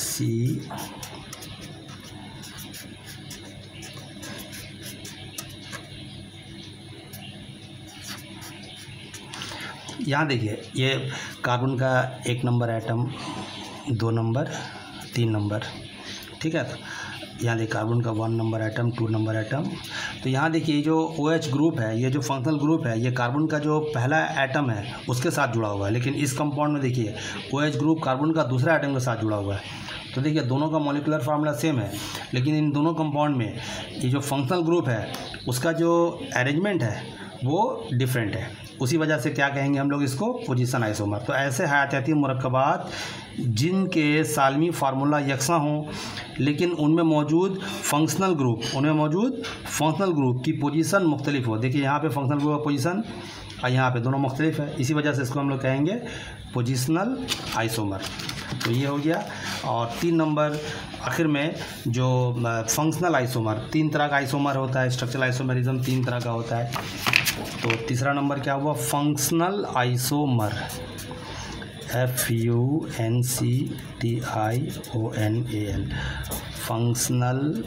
Speaker 1: यहाँ देखिए ये कार्बन का 1 नंबर एटम, 2 नंबर, 3 नंबर। ठीक है, तो यहाँ देखिए कार्बन का 1 नंबर एटम, 2 नंबर एटम। तो यहाँ देखिए जो OH ग्रुप है, ये जो फंक्शनल ग्रुप है, ये कार्बन का जो पहला एटम है उसके साथ जुड़ा हुआ है, लेकिन इस कंपाउंड में देखिए OH ग्रुप कार्बन का दूसरा एटम के साथ जुड़ा हुआ है। तो देखिए दोनों का मॉलिक्यूलर फार्मूला सेम है लेकिन इन दोनों कंपाउंड में ये जो फंक्शनल ग्रुप है उसका जो अरेंजमेंट है वो डिफरेंट है, उसी वजह से क्या कहेंगे हम लोग इसको, पोजीशन आइसोमर। तो ऐसे हयातियाती मरकबात जिनके सालमी फार्मूला यकसा हों लेकिन उनमें मौजूद फंक्शनल ग्रुप की पोजीशन मुख्तलिफ हो। देखिए यहाँ पे फंक्शनल ग्रुप का पोजीशन और यहाँ पे दोनों मुख्तलिफ है, इसी वजह से इसको हम लोग कहेंगे पोजीशनल आइसोमर। तो ये हो गया। और 3 नंबर आखिर में जो फंक्शनल आइसोमर, 3 तरह का आइसोमर होता है, स्ट्रक्चरल आइसोमरिज्म 3 तरह का होता है। तो तीसरा नंबर क्या हुआ, functional isomer, FUNCTIONAL, functional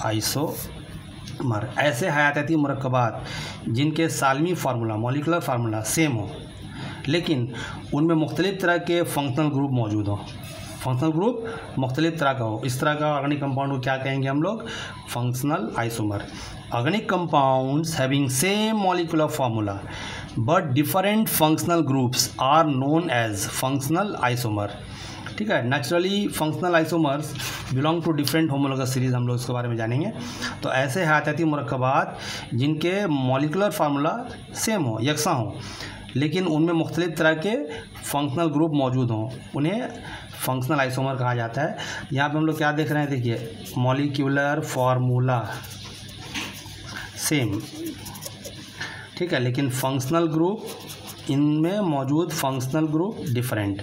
Speaker 1: isomer. ऐसे हयातियाती मरकबात जिनके Salmi formula molecular formula same हो लेकिन उनमें मुख्तलिफ तरह के फंक्शनल ग्रुप मौजूद हों, फंक्शनल ग्रुप मुख्तलिफ तरह का हो, इस तरह का ऑर्गेनिक कंपाउंड को क्या कहेंगे हम लोग, functional isomer. Organic compounds having same molecular formula but different functional groups are known as functional isomer. ठीक है, naturally functional isomers belong to different homologous series, हम लोग इसके बारे में जानेंगे। तो ऐसे हयातियाती मरकबात जिनके मॉलिक्यूलर फार्मूला सेम हो, यकसा हो, लेकिन उनमें मुख्तलिफ तरह के फंक्शनल ग्रुप मौजूद हों, उन्हें फंक्शनल आइसोमर कहा जाता है। यहाँ पे हम लोग क्या देख रहे हैं, देखिए मॉलिक्यूलर फार्मूला सेम, ठीक है, लेकिन फंक्शनल ग्रुप इनमें मौजूद functional group different,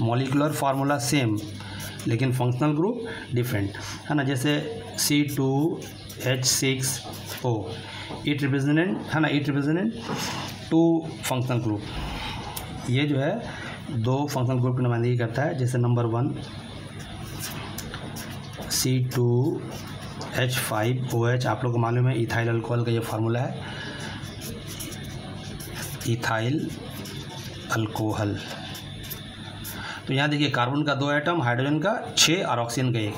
Speaker 1: molecular formula same लेकिन फंक्शनल ग्रुप डिफरेंट, है ना। जैसे C2H6O it represent 2 functional group. ये जो है 2 फंक्शनल ग्रुप की नुमाइंदगी करता है। जैसे नंबर 1 C2H5OH, आप लोग को मालूम है इथाइल अल्कोहल का ये फार्मूला है, इथाइल अल्कोहल। तो यहाँ देखिए कार्बन का 2 एटम, हाइड्रोजन का 6 और ऑक्सीजन का 1,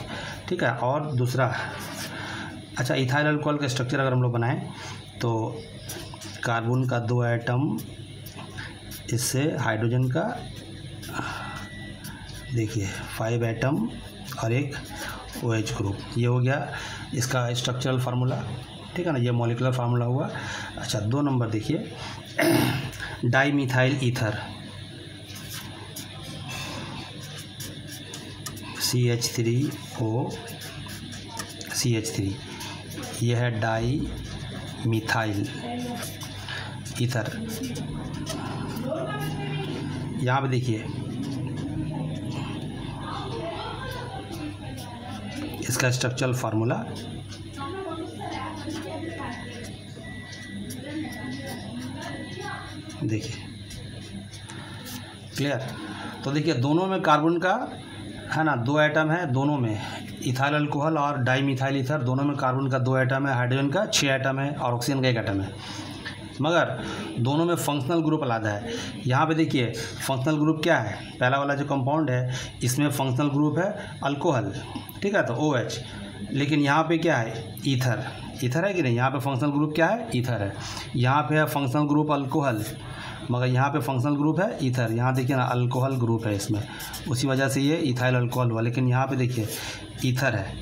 Speaker 1: ठीक है। और दूसरा, अच्छा इथाइल अल्कोहल का स्ट्रक्चर अगर हम लोग बनाएं तो कार्बन का 2 एटम, इससे हाइड्रोजन का देखिए 5 एटम और एक OH ग्रुप, ये हो गया इसका स्ट्रक्चरल फार्मूला, ठीक है ना। ये मॉलिक्यूलर फार्मूला हुआ। अच्छा 2 नंबर देखिए डाईमिथाइल ईथर, CH3OCH3, ये है डाई मिथाइल ईथर। यहाँ पे देखिए इसका स्ट्रक्चरल फार्मूला, देखिए क्लियर। तो देखिए दोनों में कार्बन का, है ना, 2 एटम है, दोनों में इथाइल अल्कोहल और डाईमिथाइल ईथर, दोनों में कार्बन का 2 एटम है, हाइड्रोजन का 6 एटम है और ऑक्सीजन का 1 एटम है, मगर दोनों में फंक्शनल ग्रुप अलग है। यहाँ पे देखिए फंक्शनल ग्रुप क्या है, पहला वाला जो कंपाउंड है इसमें फंक्शनल ग्रुप है अल्कोहल, ठीक है, तो OH। लेकिन यहाँ पे क्या है, ईथर है कि नहीं, यहाँ पे फंक्शनल ग्रुप क्या है, ईथर है। यहाँ पे है फंक्शनल ग्रुप अल्कोहल, मगर यहाँ पे फंक्शनल ग्रुप है ईथर। यहाँ देखिए ना अल्कोहल ग्रुप है इसमें, उसी वजह से ये इथाइल अल्कोहल हुआ, लेकिन यहाँ पे देखिए ईथर है।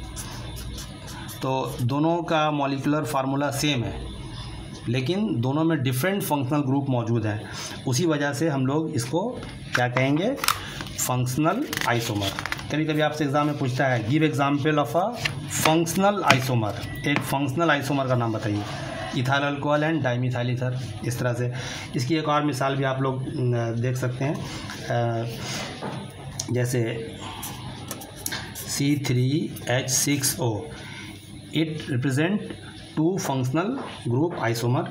Speaker 1: तो दोनों का मॉलिक्यूलर फार्मूला सेम है, लेकिन दोनों में डिफरेंट फंक्शनल ग्रुप मौजूद हैं, उसी वजह से हम लोग इसको क्या कहेंगे, फंक्शनल आइसोमर। कभी कभी आपसे एग्जाम में पूछता है give example of a functional isomer, एक फंक्शनल आइसोमर का नाम बताइए, ethyl alcohol and dimethyl ether, इस तरह से। इसकी एक और मिसाल भी आप लोग देख सकते हैं, जैसे C3H6O it represent 2 functional group isomer.